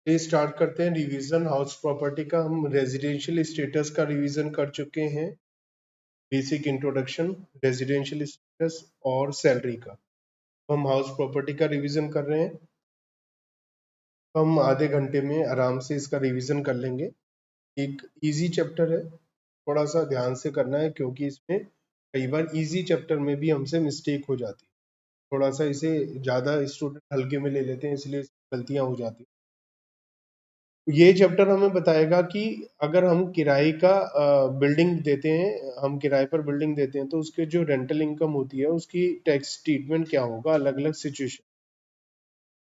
ये स्टार्ट करते हैं रिवीजन हाउस प्रॉपर्टी का। हम रेजिडेंशियल स्टेटस का रिवीजन कर चुके हैं, बेसिक इंट्रोडक्शन, रेजिडेंशियल स्टेटस और सैलरी का। हम हाउस प्रॉपर्टी का रिवीजन कर रहे हैं। हम आधे घंटे में आराम से इसका रिवीजन कर लेंगे। एक इजी चैप्टर है, थोड़ा सा ध्यान से करना है क्योंकि इसमें कई बार इजी चैप्टर में भी हमसे मिस्टेक हो जाती है। थोड़ा सा इसे ज़्यादा स्टूडेंट हल्के में ले लेते हैं, इसलिए गलतियाँ हो जाती हैं। ये चैप्टर हमें बताएगा कि अगर हम किराए का बिल्डिंग देते हैं, हम किराए पर बिल्डिंग देते हैं तो उसके जो रेंटल इनकम होती है उसकी टैक्स ट्रीटमेंट क्या होगा अलग अलग सिचुएशन।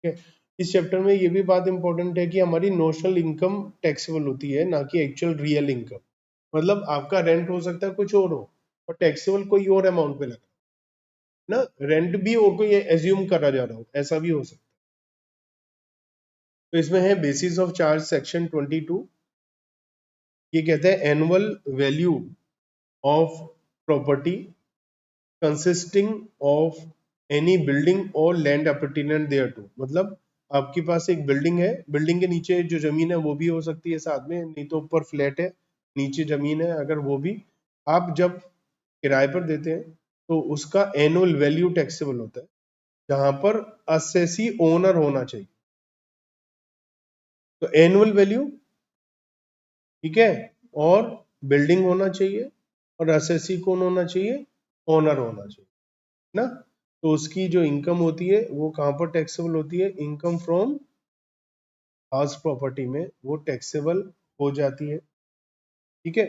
ठीक है, इस चैप्टर में ये भी बात इंपॉर्टेंट है कि हमारी नोशनल इनकम टैक्सेबल होती है, ना कि एक्चुअल रियल इनकम। मतलब आपका रेंट हो सकता है कुछ और हो और टैक्सेबल कोई और अमाउंट पे लगा ना, रेंट भी और कोई एज्यूम करा जा रहा हो, ऐसा भी हो सकता है। तो इसमें है बेसिस ऑफ चार्ज सेक्शन 22। ये कहते हैं annual value of property consisting of any building और लैंड अपरटेनेंट देयर टू। मतलब आपके पास एक बिल्डिंग है, बिल्डिंग के नीचे जो जमीन है वो भी हो सकती है साथ में, नहीं तो ऊपर फ्लैट है नीचे जमीन है, अगर वो भी आप जब किराए पर देते हैं तो उसका एनुअल वैल्यू टैक्सेबल होता है, जहां पर असेसी ओनर होना चाहिए। तो एनुअल वैल्यू, ठीक है, और बिल्डिंग होना चाहिए और असेसी कौन होना चाहिए, ओनर होना चाहिए ना। तो उसकी जो इनकम होती है वो कहां पर टैक्सेबल होती है, इनकम फ्रॉम हाउस प्रॉपर्टी में वो टैक्सेबल हो जाती है। ठीक है,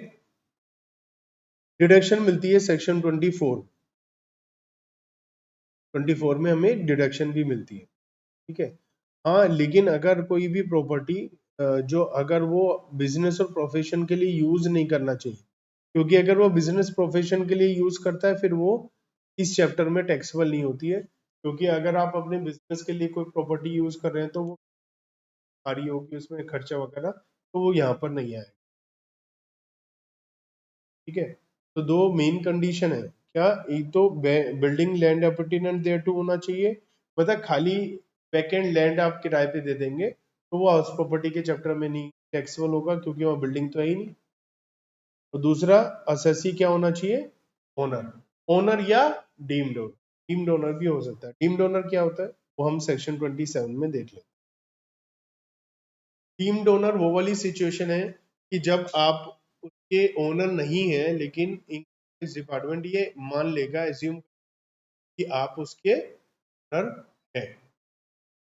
डिडक्शन मिलती है सेक्शन 24 में हमें डिडक्शन भी मिलती है। ठीक है, हाँ, लेकिन अगर कोई भी प्रॉपर्टी जो अगर वो बिजनेस और प्रोफेशन के लिए यूज नहीं करना चाहिए, क्योंकि अगर वो बिजनेस प्रोफेशन के लिए यूज करता है फिर वो इस चैप्टर में टैक्सेबल नहीं होती है। क्योंकि अगर आप अपने बिजनेस के लिए कोई प्रॉपर्टी यूज कर रहे हैं तो वो आ रही होगी उसमें खर्चा वगैरह, तो वो यहाँ पर नहीं आएगा। ठीक है, तो दो मेन कंडीशन है क्या, एक तो बिल्डिंग लैंड अपरटेनेंट देयर टू होना चाहिए। मतलब खाली वैकेंट लैंड आप किराए पे दे देंगे तो वो हाउस प्रॉपर्टी के चैप्टर में नहीं टैक्सेबल होगा, क्योंकि वहाँ बिल्डिंग तो है ही नहीं। और दूसरा असेसी क्या होना चाहिए, ओनर, ओनर या डीम्ड ओनर। डीम्ड ओनर भी हो सकता है। डीम्ड ओनर क्या होता है वो हम सेक्शन 27 में देख लें। डीम्ड ओनर वो वाली सिचुएशन है कि जब आप उसके ओनर नहीं है लेकिन इस डिपार्टमेंट ये मान लेगा, एज्यूम कि आप उसके ओनर है।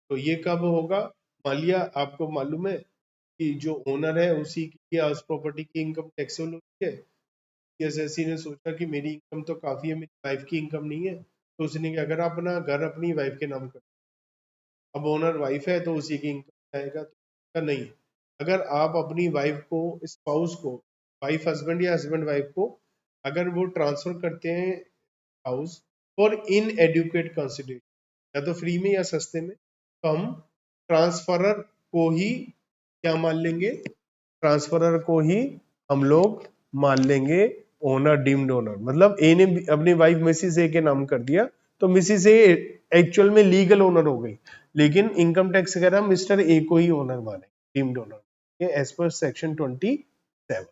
तो ये कब होगा, मान लिया आपको मालूम है कि जो ओनर है उसी की हाउस प्रॉपर्टी की इनकम टैक्सेबल होती है। एसएससी ने सोचा कि मेरी इनकम तो काफी है, मेरी वाइफ की इनकम नहीं है, तो उसने क्या करा, अपना घर अपनी वाइफ के नाम कर। अब ओनर वाइफ है तो उसी की इनकम आएगा, तो नहीं। अगर आप अपनी वाइफ को, स्पाउस को, वाइफ हस्बैंड या हस्बैंड वाइफ को अगर वो ट्रांसफर करते हैं house for inadequate consideration, या तो फ्री में या सस्ते में, तो हम ट्रांसफरर को ही क्या मान लेंगे, ट्रांसफरर को ही हम लोग मान लेंगे ओनर, डीम्ड ओनर। मतलब ए ने अपनी वाइफ मिसिस ए के नाम कर दिया तो मिसिस ए एक्चुअल में लीगल ओनर हो गई, लेकिन इनकम टैक्स वगैरह मिस्टर ए को ही ओनर माने, डीम्ड ओनर, ये एज पर सेक्शन 27।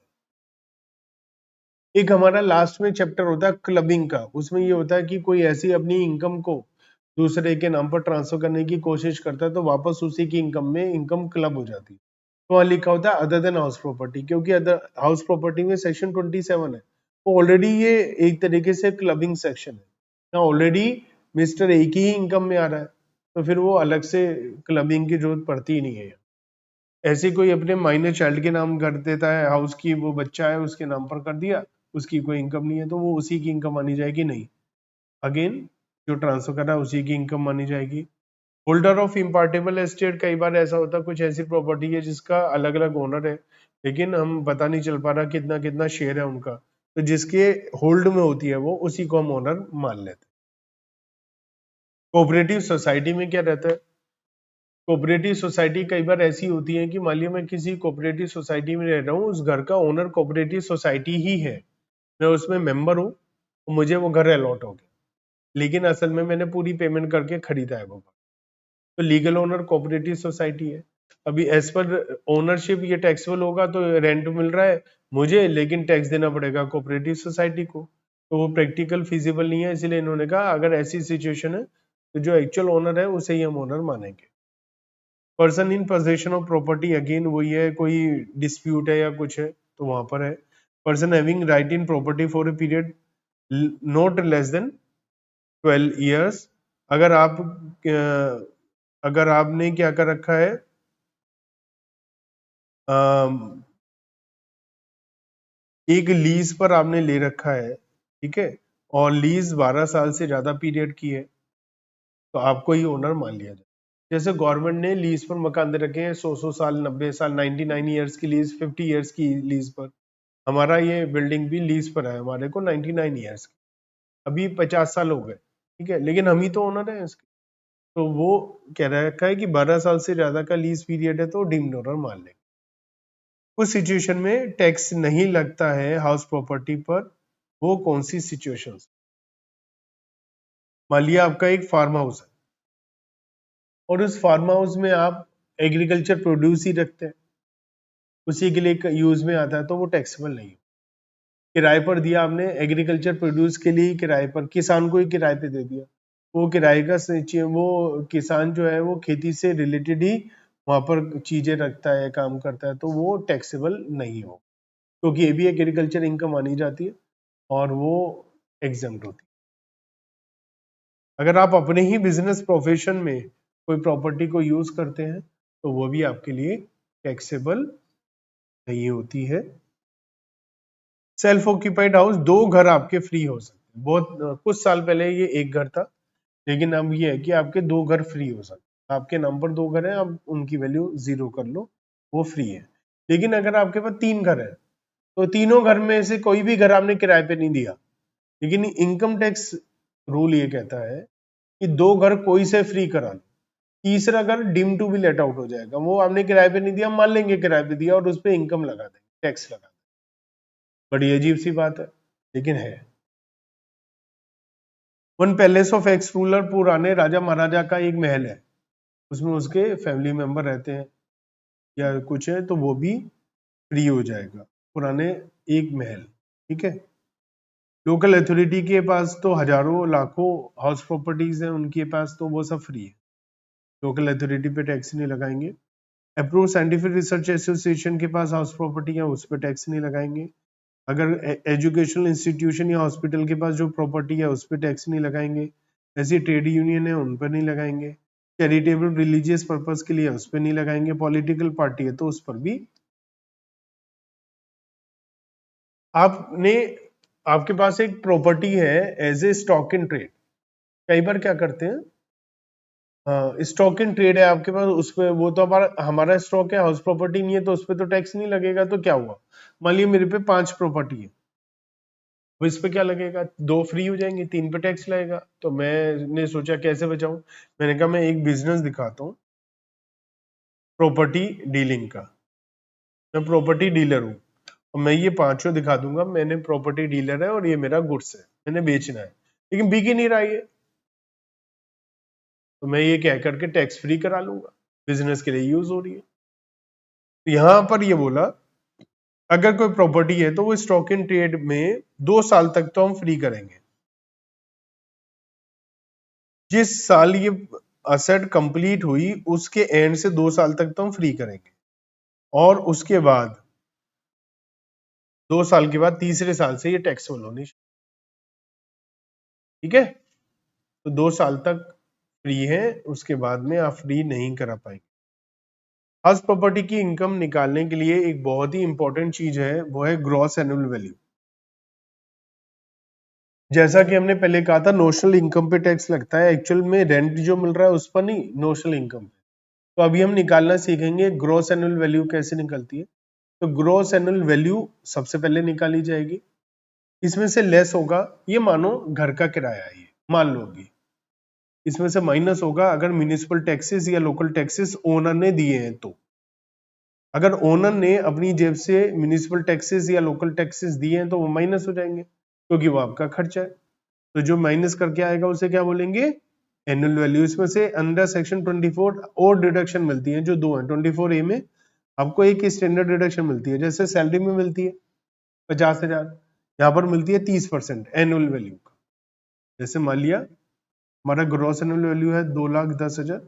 एक हमारा लास्ट में चैप्टर होता है क्लबिंग का। उसमें ये होता है कि कोई ऐसी अपनी इनकम को दूसरे के नाम पर ट्रांसफर करने की कोशिश करता है तो वापस उसी की इनकम में इनकम क्लब हो जाती है। तो वहां लिखा होता है अदर देन हाउस प्रॉपर्टी, क्योंकि अदर हाउस प्रॉपर्टी में सेक्शन 27 है, तो ऑलरेडी ये एक तरीके से क्लबिंग सेक्शन है ना, ऑलरेडी मिस्टर ए की ही इनकम में आ रहा है, तो फिर वो अलग से क्लबिंग की जरूरत पड़ती ही नहीं है। ऐसे कोई अपने माइनर चाइल्ड के नाम कर देता है हाउस की, वो बच्चा है उसके नाम पर कर दिया, उसकी कोई इनकम नहीं है तो वो उसी की इनकम मानी जाएगी, नहीं, अगेन जो ट्रांसफर कर रहा है उसी की इनकम मानी जाएगी। होल्डर ऑफ इम्पार्टेबल एस्टेट, कई बार ऐसा होता है कुछ ऐसी प्रॉपर्टी है जिसका अलग अलग ओनर है लेकिन हम पता नहीं चल पा रहा कितना कितना शेयर है उनका, तो जिसके होल्ड में होती है वो उसी को हम ओनर मान लेते हैं। कोऑपरेटिव सोसाइटी में क्या रहता है, कोऑपरेटिव सोसाइटी कई बार ऐसी होती है कि मान लिया मैं किसी कोऑपरेटिव सोसाइटी में रह रहा हूँ, उस घर का ओनर कोऑपरेटिव सोसाइटी ही है, मैं उसमें मेंबर हूँ, मुझे वो घर अलॉट हो गया, लेकिन असल में मैंने पूरी पेमेंट करके खरीदा है वो घर, तो लीगल ओनर कोऑपरेटिव सोसाइटी है। अभी एज पर ओनरशिप ये टैक्सेबल होगा, तो रेंट मिल रहा है मुझे, लेकिन टैक्स देना पड़ेगा कोऑपरेटिव सोसाइटी को, तो वो प्रैक्टिकल फिजिबल नहीं है। इसलिए इन्होंने कहा अगर ऐसी सिचुएशन है तो जो एक्चुअल ओनर है उसे ही हम ओनर मानेंगे। Person in possession of property, again वही है, कोई डिस्प्यूट है या कुछ है तो वहां पर है। Person having right in property for a period not less than 12 years. अगर आप अगर आपने क्या कर रखा है, एक लीज पर आपने ले रखा है, ठीक है, और लीज 12 साल से ज्यादा पीरियड की है, तो आपको ही ओनर मान लिया जाए। जैसे गवर्नमेंट ने लीज पर मकान दे रखे हैं 100 साल, 90 साल, 99 ईयर्स की लीज, 50 ईयर्स की लीज पर। हमारा ये बिल्डिंग भी लीज पर है, हमारे को 99 ईयर्स की, अभी 50 साल हो गए, ठीक है, लेकिन हम ही तो ओनर है इसके। तो वो कह रखा है कि 12 साल से ज्यादा का लीज पीरियड है तो डीम्ड ओनर मान लेंगे। उस सिचुएशन में टैक्स नहीं लगता है हाउस प्रॉपर्टी पर। वो कौन सी सिचुएशन? मान लिया आपका एक फार्म हाउस है और उस फार्म हाउस में आप एग्रीकल्चर प्रोड्यूस ही रखते हैं, उसी के लिए यूज में आता है, तो वो टैक्सेबल नहीं है। किराए पर दिया आपने, एग्रीकल्चर प्रोड्यूस के लिए किराए पर, किसान को ही किराए पे दे दिया, वो किराए का वो किसान जो है वो खेती से रिलेटेड ही वहां पर चीजें रखता है, काम करता है, तो वो टैक्सेबल नहीं हो, क्योंकि ये भी एग्रीकल्चर इनकम मानी जाती है और वो एग्जम्प्ट होती है। अगर आप अपने ही बिजनेस प्रोफेशन में कोई प्रॉपर्टी को यूज करते हैं तो वो भी आपके लिए टैक्सेबल नहीं होती है। सेल्फ ऑक्यूपाइड हाउस, दो घर आपके फ्री हो सकते हैं। बहुत कुछ साल पहले ये एक घर था, लेकिन अब ये है कि आपके दो घर फ्री हो सकते हैं। आपके नाम पर दो घर हैं, आप उनकी वैल्यू 0 कर लो, वो फ्री है। लेकिन अगर आपके पास 3 घर है तो तीनों घर में से कोई भी घर आपने किराए पे नहीं दिया, लेकिन इनकम टैक्स रूल ये कहता है कि दो घर कोई से फ्री करा लो, तीसरा घर deemed to be let out हो जाएगा, वो आपने किराए पे नहीं दिया, मान लेंगे किराए पे दिया और उस पर इनकम लगा देंगे, टैक्स लगा देंगे। बड़ी अजीब सी बात है, लेकिन है। One palace of x ruler, पुराने राजा महाराजा का एक महल है, उसमें उसके फैमिली मेंबर रहते हैं या कुछ है, तो वो भी फ्री हो जाएगा, पुराने एक महल, ठीक है। लोकल अथॉरिटी के पास तो हजारों लाखों हाउस प्रॉपर्टीज हैं, उनके पास तो वो सब फ्री है, लोकल अथॉरिटी पे टैक्स नहीं लगाएंगे। अप्रूव साइंटिफिक रिसर्च एसोसिएशन के पास हाउस प्रॉपर्टी है, उस पर टैक्स नहीं लगाएंगे। अगर एजुकेशनल इंस्टीट्यूशन या हॉस्पिटल के पास जो प्रॉपर्टी है उस पर टैक्स नहीं लगाएंगे। ऐसी ट्रेड यूनियन है उन पर नहीं लगाएंगे। चैरिटेबल रिलीजियस पर्पस के लिए उस पर नहीं लगाएंगे। पॉलिटिकल पार्टी है तो उस पर भी। आपने आपके पास एक प्रॉपर्टी है as a stock in trade, कई बार क्या करते हैं, हाँ स्टॉक इन ट्रेड है आपके पास, उस पे वो तो हमारा हमारा स्टॉक है, हाउस प्रॉपर्टी नहीं है, तो उस पे तो टैक्स नहीं लगेगा, तो क्या हुआ, मान लीजिए मेरे पे 5 प्रॉपर्टी है, तो इस पे क्या लगेगा, 2 फ्री हो जाएंगे, 3 पे टैक्स लगेगा। तो मैंने सोचा कैसे बचाऊं, मैंने कहा मैं एक बिजनेस दिखाता हूँ प्रॉपर्टी डीलिंग का, मैं प्रॉपर्टी डीलर हूँ और मैं ये पांचों दिखा दूंगा, मैंने प्रॉपर्टी डीलर है और ये मेरा गुड्स है, मैंने बेचना है, लेकिन बिक ही नहीं रहा है, तो मैं ये कह करके टैक्स फ्री करा लूंगा, बिजनेस के लिए यूज हो रही है। तो यहां पर ये बोला अगर कोई प्रॉपर्टी है तो वो स्टॉक इन ट्रेड में 2 साल तक तो हम फ्री करेंगे, जिस साल ये असेट कंप्लीट हुई उसके एंड से 2 साल तक तो हम फ्री करेंगे, और उसके बाद 2 साल के बाद तीसरे साल से ये टैक्सेबल होनी, ठीक है। तो 2 साल तक फ्री है, उसके बाद में आप फ्री नहीं करा पाएंगे। हाउस प्रॉपर्टी की इनकम निकालने के लिए एक बहुत ही इंपॉर्टेंट चीज है, वो है ग्रॉस एनुअल वैल्यू। जैसा कि हमने पहले कहा था नोशनल इनकम पे टैक्स लगता है, एक्चुअल में रेंट जो मिल रहा है उस पर नहीं, नोशनल इनकम पे। तो अभी हम निकालना सीखेंगे ग्रॉस एनुअल वैल्यू कैसे निकलती है। तो ग्रॉस एनुअल वैल्यू सबसे पहले निकाली जाएगी, इसमें से लेस होगा, ये मानो घर का किराया है, ये मान लो अभी, इसमें से माइनस होगा अगर म्यूनिसिपल टैक्सेस या लोकल टैक्सेस ओनर ने दिए हैं तो। अगर ओनर ने अपनी जेब से म्यूनिसिपल टैक्सेस या लोकल टैक्सेस दिए हैं तो वो माइनस हो जाएंगे, क्योंकि वो आपका खर्चा है। तो जो माइनस करके आएगा उसे क्या बोलेंगे, एनुअल वैल्यू। इसमें से अंडर सेक्शन 24 और डिडक्शन मिलती है जो दो है। 24A में आपको एक स्टैंडर्ड डिडक्शन मिलती है, जैसे सैलरी में मिलती है 50,000, यहाँ पर मिलती है 30% एनुअल वैल्यू का। जैसे मान लिया हमारा ग्रॉस एनुअल वैल्यू है 2,10,000,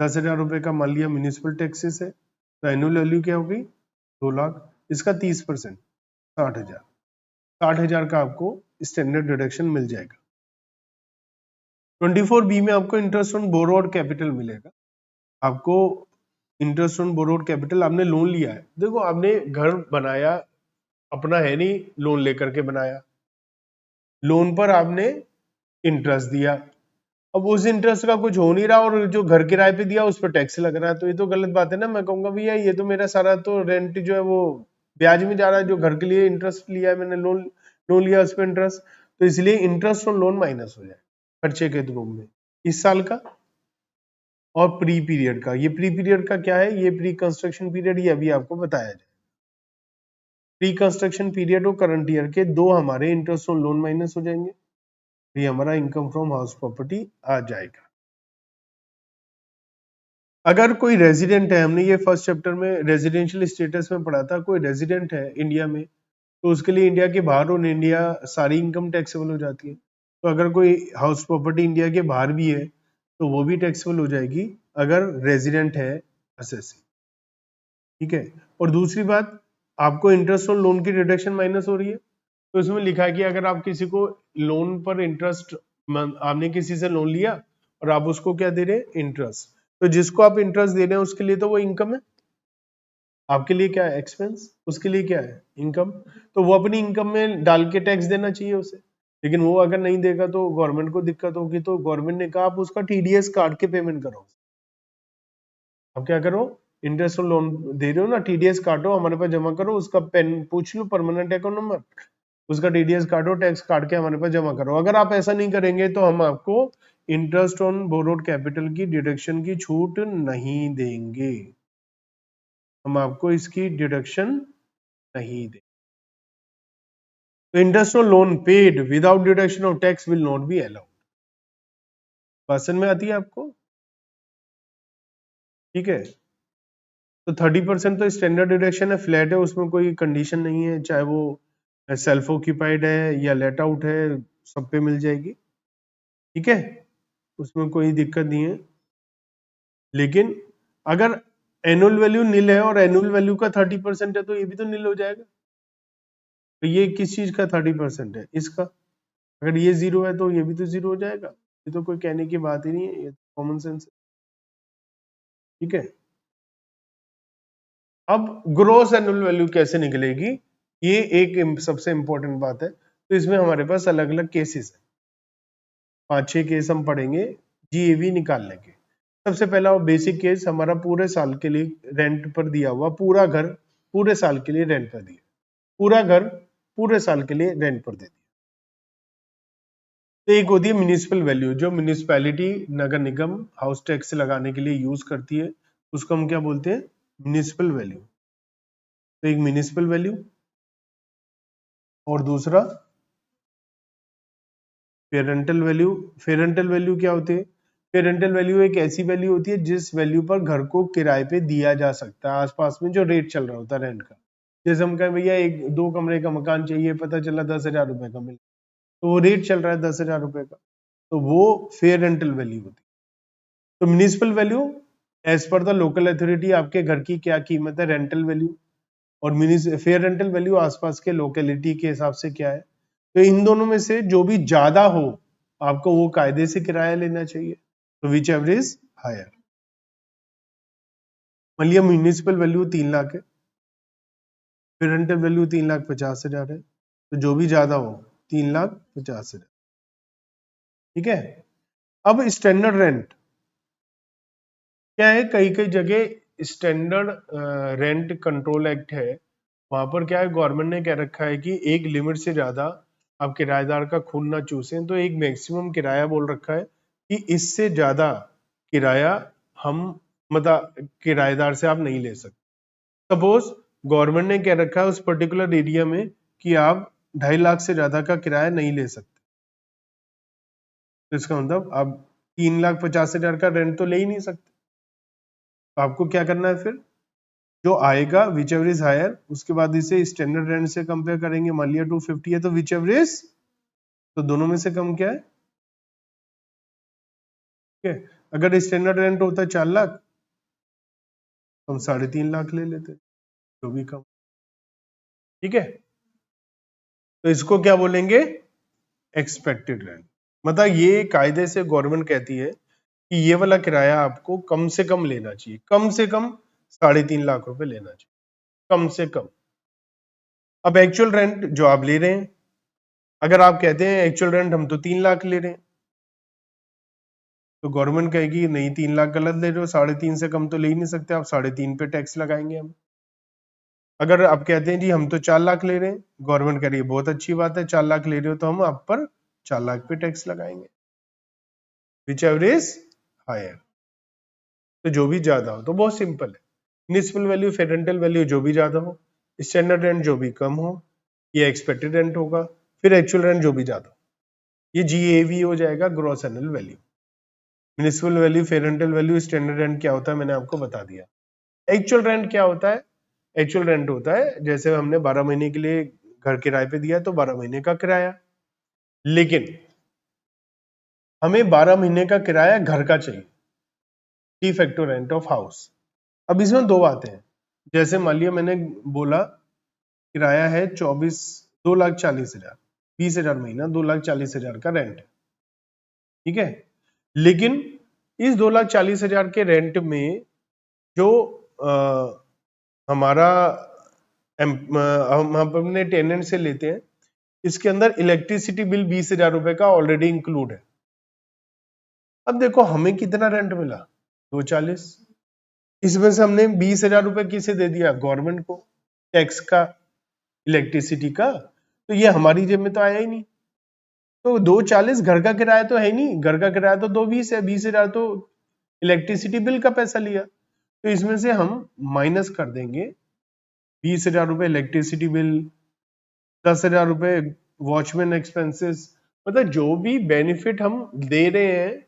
10,000 रुपए का मान लिया म्यूनिसिपल टैक्सेस है, तो एनुअल वैल्यू क्या होगी 2 लाख, इसका 30% 60,000, 60,000 का आपको स्टैंडर्ड डिडक्शन मिल जाएगा। 24B में आपको इंटरेस्ट ऑन बोरोड कैपिटल मिलेगा। आपको इंटरेस्ट ऑन बोरोड कैपिटल, आपने लोन लिया है, देखो आपने घर बनाया अपना है नहीं, लोन लेकर के बनाया, लोन पर आपने इंटरेस्ट दिया, अब उस इंटरेस्ट का कुछ हो नहीं रहा और जो घर किराए पे दिया उस पर टैक्स लग रहा है, तो ये तो गलत बात है ना। मैं कहूंगा भैया ये तो मेरा सारा तो रेंट जो है वो ब्याज में जा रहा है, जो घर के लिए इंटरेस्ट लिया है मैंने, लोन लोन लिया उस पर इंटरेस्ट, तो इसलिए इंटरेस्ट और लोन माइनस हो जाए खर्चे के रूप में इस साल का और प्री पीरियड का। ये प्री पीरियड का क्या है, ये प्री कंस्ट्रक्शन पीरियड, ये अभी आपको बताया जाए। प्री कंस्ट्रक्शन पीरियड और करंट ईयर के दो हमारे इंटरेस्ट और लोन माइनस हो जाएंगे, ये हमारा इनकम फ्रॉम हाउस प्रॉपर्टी आ जाएगा। अगर कोई रेजिडेंट है, हमने ये फर्स्ट चैप्टर में रेजिडेंशियल स्टेटस में पढ़ा था, कोई रेजिडेंट है इंडिया में तो उसके लिए इंडिया के बाहर और इंडिया सारी इनकम टैक्सेबल हो जाती है। तो अगर कोई हाउस प्रॉपर्टी इंडिया के बाहर भी है तो वो भी टैक्सेबल हो जाएगी अगर रेजिडेंट है असेसी, ठीक है। और दूसरी बात, आपको इंटरेस्ट ऑन लोन की डिडक्शन माइनस हो रही है, तो इसमें लिखा है कि अगर आप किसी को लोन पर इंटरेस्ट, आपने किसी से लोन लिया और आप उसको क्या दे रहे हैं इंटरेस्ट, तो जिसको आप इंटरेस्ट दे रहे हैं उसके लिए तो वो इनकम है, आपके लिए क्या है एक्सपेंस, उसके लिए क्या है इनकम, तो वो अपनी इनकम में डाल के टैक्स देना चाहिए उसे। लेकिन वो अगर नहीं देगा तो गवर्नमेंट को दिक्कत होगी, तो गवर्नमेंट ने कहा आप उसका टीडीएस काट के पेमेंट करो। अब क्या करो, इंटरेस्ट और लोन दे रहे हो ना, टीडीएस काटो हमारे पास जमा करो, उसका पेन पूछ लो परमानेंट अकाउंट नंबर, उसका टीडीएस काटो, टैक्स काट के हमारे पास जमा करो। अगर आप ऐसा नहीं करेंगे तो हम आपको इंटरेस्ट ऑन बोरोड कैपिटल की डिडक्शन की छूट नहीं देंगे, हम आपको इसकी डिडक्शन नहीं देंगे। तो interest on loan paid without deduction of tax will not be allowed. Question में आती है आपको, ठीक है। तो 30% तो स्टैंडर्ड डिडक्शन है, फ्लैट है, उसमें कोई कंडीशन नहीं है, चाहे वो सेल्फ ऑक्यूपाइड है या लेट आउट है, सब पे मिल जाएगी, ठीक है, उसमें कोई दिक्कत नहीं है। लेकिन अगर एनुअल वैल्यू नील है और एनुअल वैल्यू का 30% है तो ये भी तो नील हो जाएगा। तो ये किस चीज का 30% है, इसका, अगर ये जीरो है तो ये भी तो जीरो हो जाएगा, ये तो कोई कहने की बात ही नहीं है, ये कॉमन सेंस है, ठीक है। अब ग्रोस एनुअल वैल्यू कैसे निकलेगी, ये एक सबसे इंपॉर्टेंट बात है। तो इसमें हमारे पास अलग अलग केसेस है, 5-6 केस हम पढ़ेंगे जीएवी निकालने के। सबसे पहला बेसिक केस, हमारा पूरे साल के लिए रेंट पर दिया हुआ पूरा घर, पूरे साल के लिए रेंट पर दिया, पूरा घर पूरे साल के लिए रेंट पर दे दिया। तो एक होती है म्यूनिसिपल वैल्यू, जो म्यूनिसिपैलिटी नगर निगम हाउस टैक्स लगाने के लिए यूज करती है, उसको हम क्या बोलते हैं म्यूनिसिपल वैल्यू। तो एक म्यूनिसिपल वैल्यू और दूसरा पेरेंटल वैल्यू। पेरेंटल वैल्यू क्या होती है, पेरेंटल वैल्यू एक ऐसी वैल्यू होती है जिस वैल्यू पर घर को किराए पे दिया जा सकता है, आसपास में जो रेट चल रहा होता है रेंट का। जैसे हम कहें भैया एक 2 कमरे का मकान चाहिए, पता चला 10,000 रुपए का मिला, तो वो रेट चल रहा है 10,000 रुपए का, तो वो फेयर रेंटल वैल्यू होती है। तो municipal value as per the local authority आपके घर की क्या कीमत है रेंटल वैल्यू, और फेयर रेंटल वैल्यू आसपास के लोकेलिटी के हिसाब से क्या है। तो इन दोनों में से जो भी ज्यादा हो आपको वो कायदे से किराया लेना चाहिए, तो विच एवर इज हायर। मान लिया म्यूनिसिपल वैल्यू 3 लाख है, फिर रेंटल वैल्यू 3,50,000 है, तो जो भी ज्यादा हो 3,50,000, ठीक है। अब स्टैंडर्ड रेंट क्या है, कई कई जगह स्टैंडर्ड रेंट कंट्रोल एक्ट है, वहां पर क्या है गवर्नमेंट ने क्या रखा है कि एक लिमिट से ज्यादा आप किराएदार का खून ना चूसें, तो एक मैक्सिमम किराया बोल रखा है कि इससे ज्यादा किराया हम मतलब किराएदार से आप नहीं ले सकते। सपोज गवर्नमेंट ने क्या रखा है उस पर्टिकुलर एरिया में कि आप 2.5 लाख से ज्यादा का किराया नहीं ले सकते, तो इसका मतलब आप 3,50,000 का रेंट तो ले ही नहीं सकते, तो आपको क्या करना है फिर, जो आएगा विच एवर इज हायर, उसके बाद इसे स्टैंडर्ड रेंट से कंपेयर करेंगे। मान लिया 250 है तो विच एवर इज, तो दोनों में से कम क्या है, ठीक है। अगर स्टैंडर्ड रेंट होता है 4 लाख, तो हम 3.5 लाख ले लेते, जो भी कम, ठीक है। तो इसको क्या बोलेंगे, एक्सपेक्टेड रेंट। मतलब ये कायदे से गवर्नमेंट कहती है कि ये वाला किराया आपको कम से कम लेना चाहिए, कम से कम 3.5 लाख रुपए लेना चाहिए, कम से कम। अब एक्चुअल रेंट जो आप ले रहे हैं, अगर आप कहते हैं एक्चुअल रेंट हम तो 3 लाख ले रहे हैं, तो गवर्नमेंट कहेगी नहीं 3 लाख गलत ले रहे हो, 3.5 से कम तो ले ही नहीं सकते आप, 3.5 पे टैक्स लगाएंगे हम। अगर आप कहते हैं जी हम तो 4 लाख ले रहे हैं, गवर्नमेंट कह रही है बहुत अच्छी बात है, 4 लाख ले रहे हो तो हम आप पर 4 लाख पे टैक्स लगाएंगे, विच एवर इज हायर। तो जो भी ज्यादा हो, तो बहुत सिंपल है, municipal value, fair rental value जो भी ज्यादा हो, स्टैंडर्ड रेंट जो भी कम हो, ये एक्सपेक्टेड रेंट होगा, फिर एक्चुअल रेंट जो भी ज्यादा हो, ये GAV हो जाएगा, gross annual value. Municipal value, fair rental value, standard rent क्या होता है मैंने आपको बता दिया। एक्चुअल रेंट क्या होता है, एक्चुअल रेंट होता है जैसे हमने 12 महीने के लिए घर किराए पे दिया तो 12 महीने का किराया, लेकिन हमें 12 महीने का किराया घर का चाहिए, de facto rent of house. अब इसमें दो बातें हैं, जैसे मान लिया मैंने बोला किराया है 2,40,000, 20,000 महीना, 2,40,000 का रेंट है, ठीक है। लेकिन इस 2,40,000 के रेंट में जो हमारा हम अपने टेनेंट से लेते हैं, इसके अंदर इलेक्ट्रिसिटी बिल 20,000 रुपए का ऑलरेडी इंक्लूड है। अब देखो हमें कितना रेंट मिला, 240, इसमें से हमने 20,000 रुपए किसे दे दिया, गवर्नमेंट को, टैक्स का, इलेक्ट्रिसिटी का, तो ये हमारी जेब में तो आया ही नहीं। तो 240 घर का किराया तो है ही नहीं, घर का किराया तो 220 है, 20,000 तो इलेक्ट्रिसिटी बिल का पैसा लिया, तो इसमें से हम माइनस कर देंगे 20,000 रुपए इलेक्ट्रिसिटी बिल, 10,000 रुपए वॉचमैन एक्सपेंसेस, मतलब जो भी बेनिफिट हम दे रहे हैं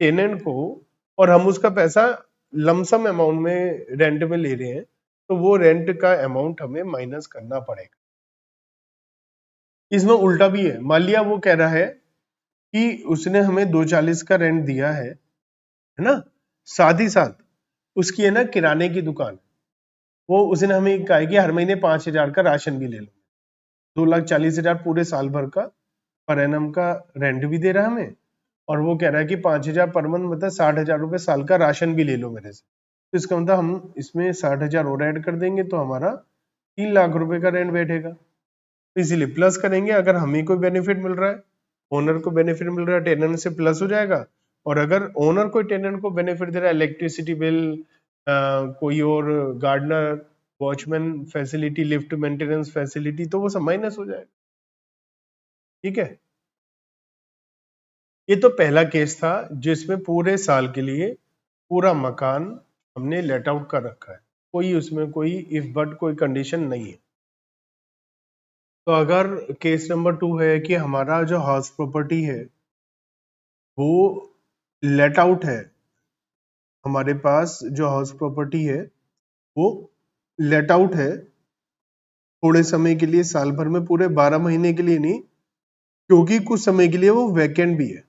टेनेंट को, और हम उसका पैसा लमसम अमाउंट में रेंट में ले रहे हैं, तो वो रेंट का अमाउंट हमें माइनस करना पड़ेगा। इसमें उल्टा भी है, मान लिया वो कह रहा है कि उसने हमें 240 का रेंट दिया है ना, साथ ही साथ उसकी है ना किराने की दुकान, वो उसने हमें कहा है कि हर महीने 5,000 का राशन भी ले लो, 2,40,000 पूरे साल भर का पर एनम का रेंट भी दे रहा है हमें, और वो कह रहा है कि 5,000 पर मंथ, मतलब 60,000 रुपए साल का राशन भी ले लो मेरे से। तो इसका मतलब हम इसमें 60,000 और ऐड कर देंगे तो हमारा 3 लाख रुपए का रेंट बैठेगा, तो इसीलिए प्लस करेंगे। अगर हमें कोई बेनिफिट मिल रहा है, ओनर को बेनिफिट मिल रहा है, टेनेंट से प्लस हो जाएगा, और अगर ओनर कोई टेनेंट को बेनिफिट दे रहा है, इलेक्ट्रिसिटी बिल, कोई और gardener, watchman facility, lift maintenance facility, तो वो सब माइनस हो जाएगा, ठीक है। ये तो पहला केस था जिसमें पूरे साल के लिए पूरा मकान हमने लेट आउट कर रखा है, कोई उसमें कोई इफ बट कोई कंडीशन नहीं है। तो अगर केस नंबर 2 है कि हमारा जो हाउस प्रॉपर्टी है वो लेट आउट है, हमारे पास जो हाउस प्रॉपर्टी है वो लेट आउट है थोड़े समय के लिए, साल भर में, पूरे 12 महीने के लिए नहीं, क्योंकि कुछ समय के लिए वो वैकेंट भी है।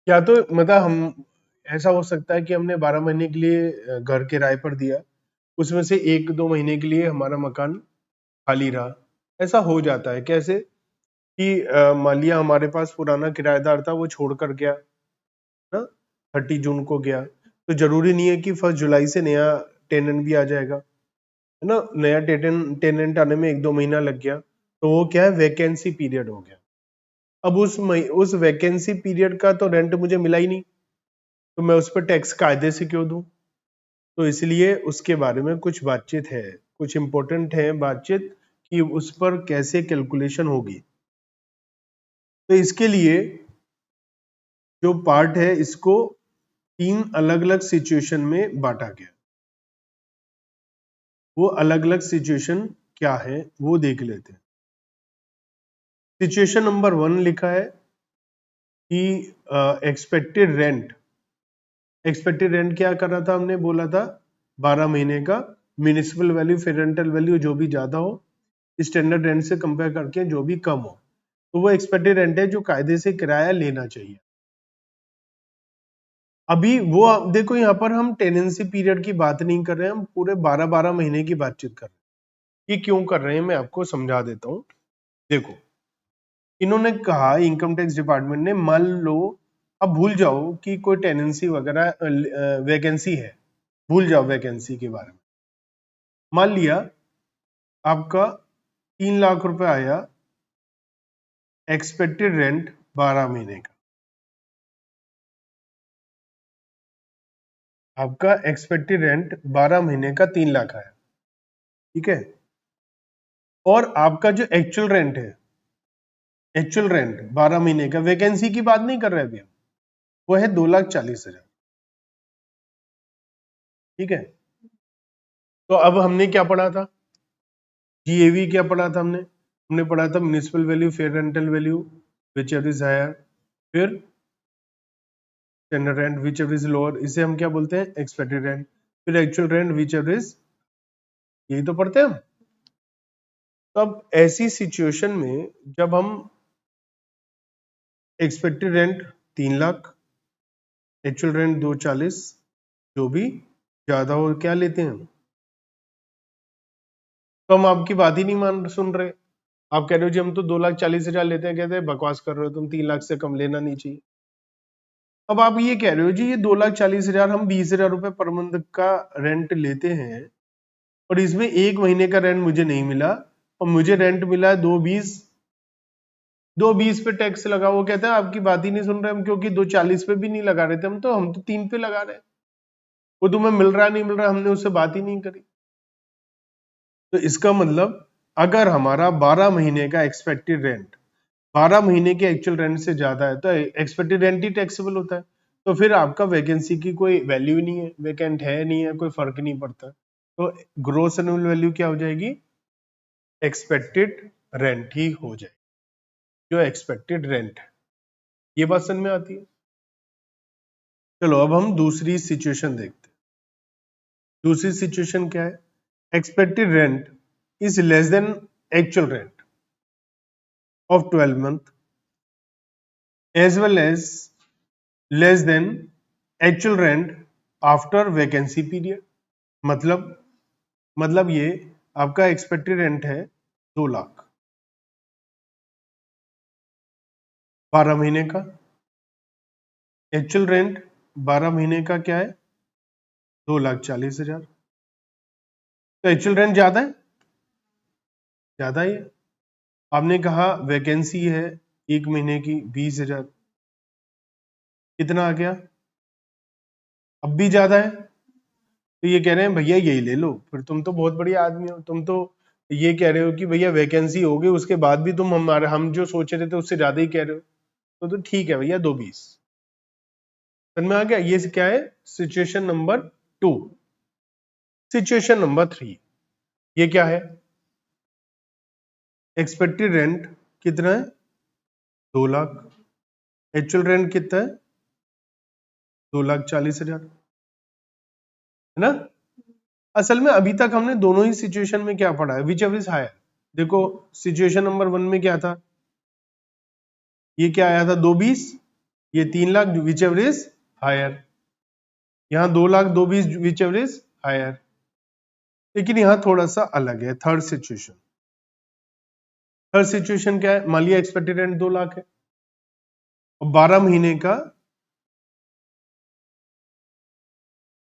क्या तो मतलब हम, ऐसा हो सकता है कि हमने 12 महीने के लिए घर किराए पर दिया, उसमें से 1-2 महीने के लिए हमारा मकान खाली रहा। ऐसा हो जाता है, कैसे कि मान लिया हमारे पास पुराना किराएदार था, वो छोड़ कर गया ना, 30 जून को गया, तो जरूरी नहीं है कि 1 जुलाई से नया टेनेंट भी आ जाएगा, है ना। नया टेनेंट आने में 1-2 महीना लग गया, तो वो क्या है, वैकेंसी पीरियड हो गया। अब उस वैकेंसी पीरियड का तो रेंट मुझे मिला ही नहीं, तो मैं उस पर टैक्स कायदे से क्यों दूं। तो इसलिए उसके बारे में कुछ बातचीत है, कुछ इंपॉर्टेंट है बातचीत, कि उस पर कैसे कैलकुलेशन होगी। तो इसके लिए जो पार्ट है इसको 3 अलग अलग सिचुएशन में बांटा गया। वो अलग अलग सिचुएशन क्या है वो देख लेते हैं। सिचुएशन नंबर 1 लिखा है कि एक्सपेक्टेड रेंट क्या कर रहा था, हमने बोला था 12 महीने का म्यूनिसिपल वैल्यू फिर रेंटल वैल्यू जो भी ज्यादा हो स्टैंडर्ड रेंट से कंपेयर करके जो भी कम हो, तो वो एक्सपेक्टेड रेंट है जो कायदे से किराया लेना चाहिए। अभी वो देखो यहाँ पर हम टेनेंसी पीरियड की बात नहीं कर रहे हैं, हम पूरे 12-12 महीने की बातचीत कर रहे हैं। ये क्यों कर रहे हैं मैं आपको समझा देता हूँ। देखो इन्होंने कहा, इनकम टैक्स डिपार्टमेंट ने, मान लो अब भूल जाओ कि कोई टेनेंसी वगैरह वैकेंसी है, भूल जाओ वैकेंसी के बारे में। मान लिया आपका 3 लाख रुपए आया एक्सपेक्टेड रेंट 12 महीने का, आपका एक्सपेक्टेड रेंट 12 महीने का 3 लाख आया, ठीक है। और आपका जो एक्चुअल रेंट 12 महीने का, वैकेंसी की बात नहीं कर रहे अभी हम, वो है 2,40,000, ठीक है। तो अब हमने क्या पढ़ा था, जीएवी क्या पढ़ा था हमने पढ़ा था municipal value fair rental value whichever is higher, फिर standard rent whichever is lower, इसे हम क्या बोलते हैं एक्सपेक्टेड रेंट, फिर actual rent whichever is, यही तो पढ़ते हैं हम। तब ऐसी सिचुएशन में जब हम expected rent 3 lakh, actual rent 240, जो भी ज्यादा हो क्या लेते हैं हम, तो हम आपकी बात ही नहीं सुन रहे। आप कह रहे हो जी हम तो 2,40,000 लेते हैं, कहते हैं बकवास कर रहे हो तुम, 3 लाख से कम लेना नहीं चाहिए। अब आप ये कह रहे हो जी ये 2,40,000 हम 20,000 रुपए पर मंथ का रेंट लेते हैं और इसमें 1 महीने का रेंट मुझे नहीं मिला और मुझे रेंट मिला है 220 पे टैक्स लगा। वो कहता है आपकी बात ही नहीं सुन रहे हम, क्योंकि 240 पे भी नहीं लगा रहे थे हम तो 3 पे लगा रहे हैं, वो तुम्हें मिल रहा नहीं मिल रहा हमने उससे बात ही नहीं करी। तो इसका मतलब अगर हमारा 12 महीने का एक्सपेक्टेड रेंट 12 महीने के एक्चुअल रेंट से ज्यादा है तो एक्सपेक्टेड रेंट ही टैक्सेबल होता है, तो फिर आपका वैकेंसी की कोई वैल्यू नहीं है, वैकेंट है नहीं है, कोई फर्क नहीं पड़ता। तो ग्रोस एनुअल वैल्यू क्या हो जाएगी, एक्सपेक्टेड रेंट ही हो जाए, जो एक्सपेक्टेड रेंट है। ये बात समझ में आती है। चलो अब हम दूसरी सिचुएशन देखते हैं। दूसरी सिचुएशन क्या है, expected rent is less than actual rent of 12 month as well as less than actual rent after vacancy period. मतलब ये आपका एक्सपेक्टेड रेंट है 2 लाख 12 महीने का, एक्चुअल रेंट 12 महीने का क्या है 2,40,000। तो एक्चुअल रेंट ज्यादा ही है। आपने कहा वैकेंसी है 1 महीने की 20,000, कितना आ गया, अब भी ज्यादा है। तो ये कह रहे हैं भैया यही ले लो, फिर तुम तो बहुत बढ़िया आदमी हो, तुम तो ये कह रहे हो कि भैया वैकेंसी होगी उसके बाद भी तुम हम जो सोच रहे थे उससे ज्यादा ही कह रहे हो, तो ठीक है भैया 220। समझ में आ गया। ये क्या है सिचुएशन नंबर 2। सिचुएशन नंबर 3 ये क्या है, एक्सपेक्टेड रेंट कितना है 2 लाख, एक्चुअल रेंट कितना है 2,40,000, है ना। असल में अभी तक हमने दोनों ही सिचुएशन में क्या पढ़ा है, विच एवर इज हायर। देखो सिचुएशन नंबर 1 में क्या था, ये क्या आया था 220, ये 3 lakh whichever is higher, यहाँ 2 lakh 220 whichever is higher. लेकिन यहाँ थोड़ा सा अलग है थर्ड सिचुएशन। थर्ड सिचुएशन क्या है, मान लिया एक्सपेक्टेड रेंट 2 लाख है और 12 महीने का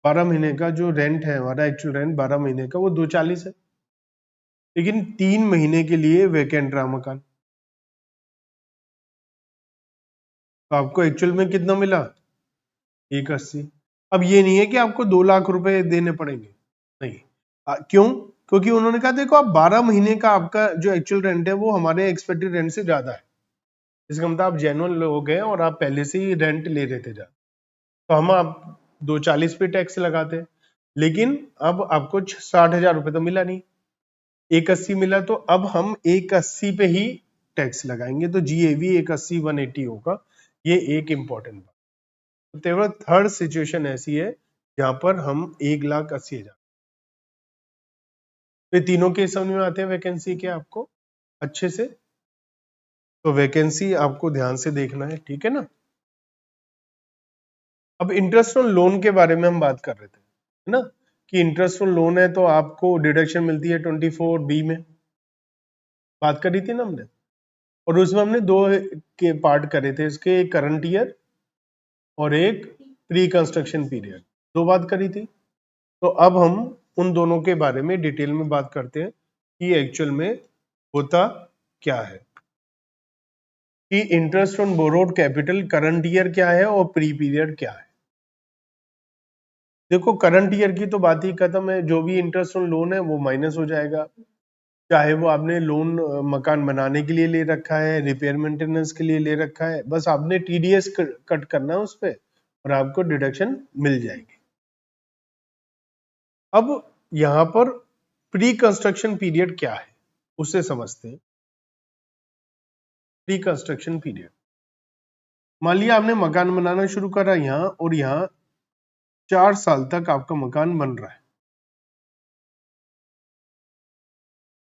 12 महीने का जो रेंट है हमारा, एक्चुअल रेंट 12 महीने का वो 240 है, लेकिन 3 महीने के लिए वैकेंट रहा मकान, तो आपको एक्चुअल में कितना मिला 180। अब ये नहीं है कि आपको 2 लाख रुपए देने पड़ेंगे, नहीं। क्यों, क्योंकि उन्होंने कहा देखो आप 12 महीने का आपका जो एक्चुअल रेंट है वो हमारे एक्सपेक्टेड रेंट से ज्यादा है, इसका मतलब आप जेन्युइन लोग हैं और आप पहले से ही रेंट ले रहे थे ज्यादा, तो हम आप 240 पे टैक्स लगाते, लेकिन अब आपको 60,000 रुपए तो मिला नहीं, 180 मिला, तो अब हम 180 पे ही टैक्स लगाएंगे, तो जीएवी 180 180 होगा। ये एक इंपॉर्टेंट बात। तो तेवर थर्ड सिचुएशन ऐसी है जहां पर हम 1,80,000, तो तीनों के समझ में आते हैं वैकेंसी क्या आपको अच्छे से। तो वैकेंसी आपको ध्यान से देखना है, ठीक है ना। अब इंटरेस्ट ऑन लोन के बारे में हम बात कर रहे थे, है ना, कि इंटरेस्ट ऑन लोन है तो आपको डिडक्शन मिलती है 24B में, बात करी थी ना हमने। और उसमें हमने दो के पार्ट करे थे इसके, एक करंट ईयर और एक प्री कंस्ट्रक्शन पीरियड, दो बात करी थी। तो अब हम उन दोनों के बारे में डिटेल में बात करते हैं कि एक्चुअल में होता क्या है, कि interest on borrowed capital current year क्या है और प्री पीरियड क्या है। देखो करंट ईयर की तो बात ही खत्म है, जो भी इंटरेस्ट ऑन लोन है वो माइनस हो जाएगा, चाहे वो आपने लोन मकान बनाने के लिए ले रखा है, रिपेयर मेंटेनेंस के लिए ले रखा है, बस आपने टीडीएस कट करना है उस पे और आपको डिडक्शन मिल जाएगी। अब यहां पर प्री कंस्ट्रक्शन पीरियड क्या है उससे समझते हैं। प्री कंस्ट्रक्शन पीरियड, मान लिया आपने मकान बनाना शुरू करा यहाँ, और यहाँ 4 साल तक आपका मकान बन रहा है।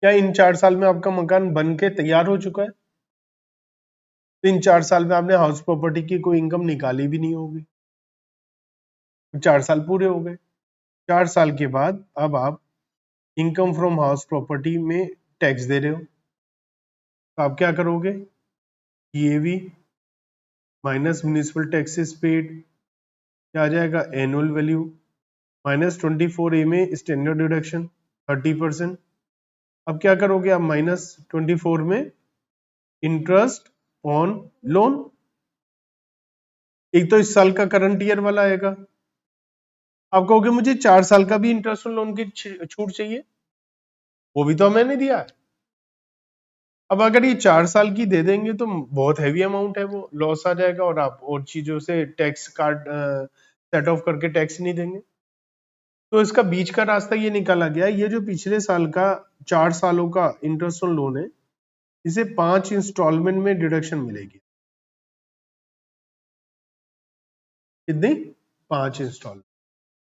क्या इन 4 साल में आपका मकान बन के तैयार हो चुका है? तो इन 4 साल में आपने हाउस प्रॉपर्टी की कोई इनकम निकाली भी नहीं होगी, 4 साल पूरे हो गए। 4 साल के बाद अब आप इनकम फ्रॉम हाउस प्रॉपर्टी में टैक्स दे रहे हो, तो आप क्या करोगे, ईएवी माइनस म्युनिसिपल टैक्सेस पेड, क्या आ जाएगा, एनुअल वैल्यू माइनस 24A में स्टैंडर्ड डिडक्शन 30%। अब क्या करोगे आप, माइनस 24 में इंटरेस्ट ऑन लोन, एक तो इस साल का करंट ईयर वाला आएगा, आप कहोगे मुझे 4 साल का भी इंटरेस्ट ऑन लोन की छूट चाहिए, वो भी तो मैंने दिया है। अब अगर ये 4 साल की दे देंगे तो बहुत हैवी अमाउंट है, वो लॉस आ जाएगा और आप और चीजों से टैक्स कार्ड सेट ऑफ करके टैक्स नहीं देंगे। तो इसका बीच का रास्ता ये निकाला गया, ये जो पिछले साल का 4 सालों का इंटरेस्ट ऑन लोन है, इसे 5 इंस्टॉलमेंट में डिडक्शन मिलेगी। कितनी? 5 इंस्टॉलमेंट,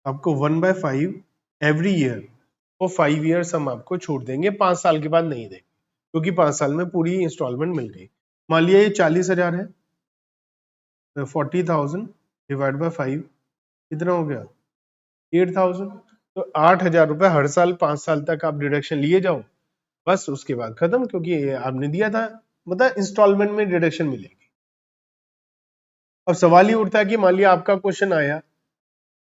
आपको 1/5 एवरी ईयर और 5 ईयर्स हम आपको छूट देंगे, 5 साल के बाद नहीं देंगे, क्योंकि 5 साल में पूरी इंस्टॉलमेंट मिल गई। मान लिया ये 40,000 है, 40,000 डिवाइड बाय 5 कितना हो गया, 8,000। तो 8,000 रुपए हर साल 5 साल तक आप डिडक्शन लिए जाओ, बस उसके बाद खत्म, क्योंकि ये आपने दिया था, मतलब इंस्टॉलमेंट में डिडक्शन मिलेगी। अब सवाल ये उठता है कि मान लिया आपका क्वेश्चन आया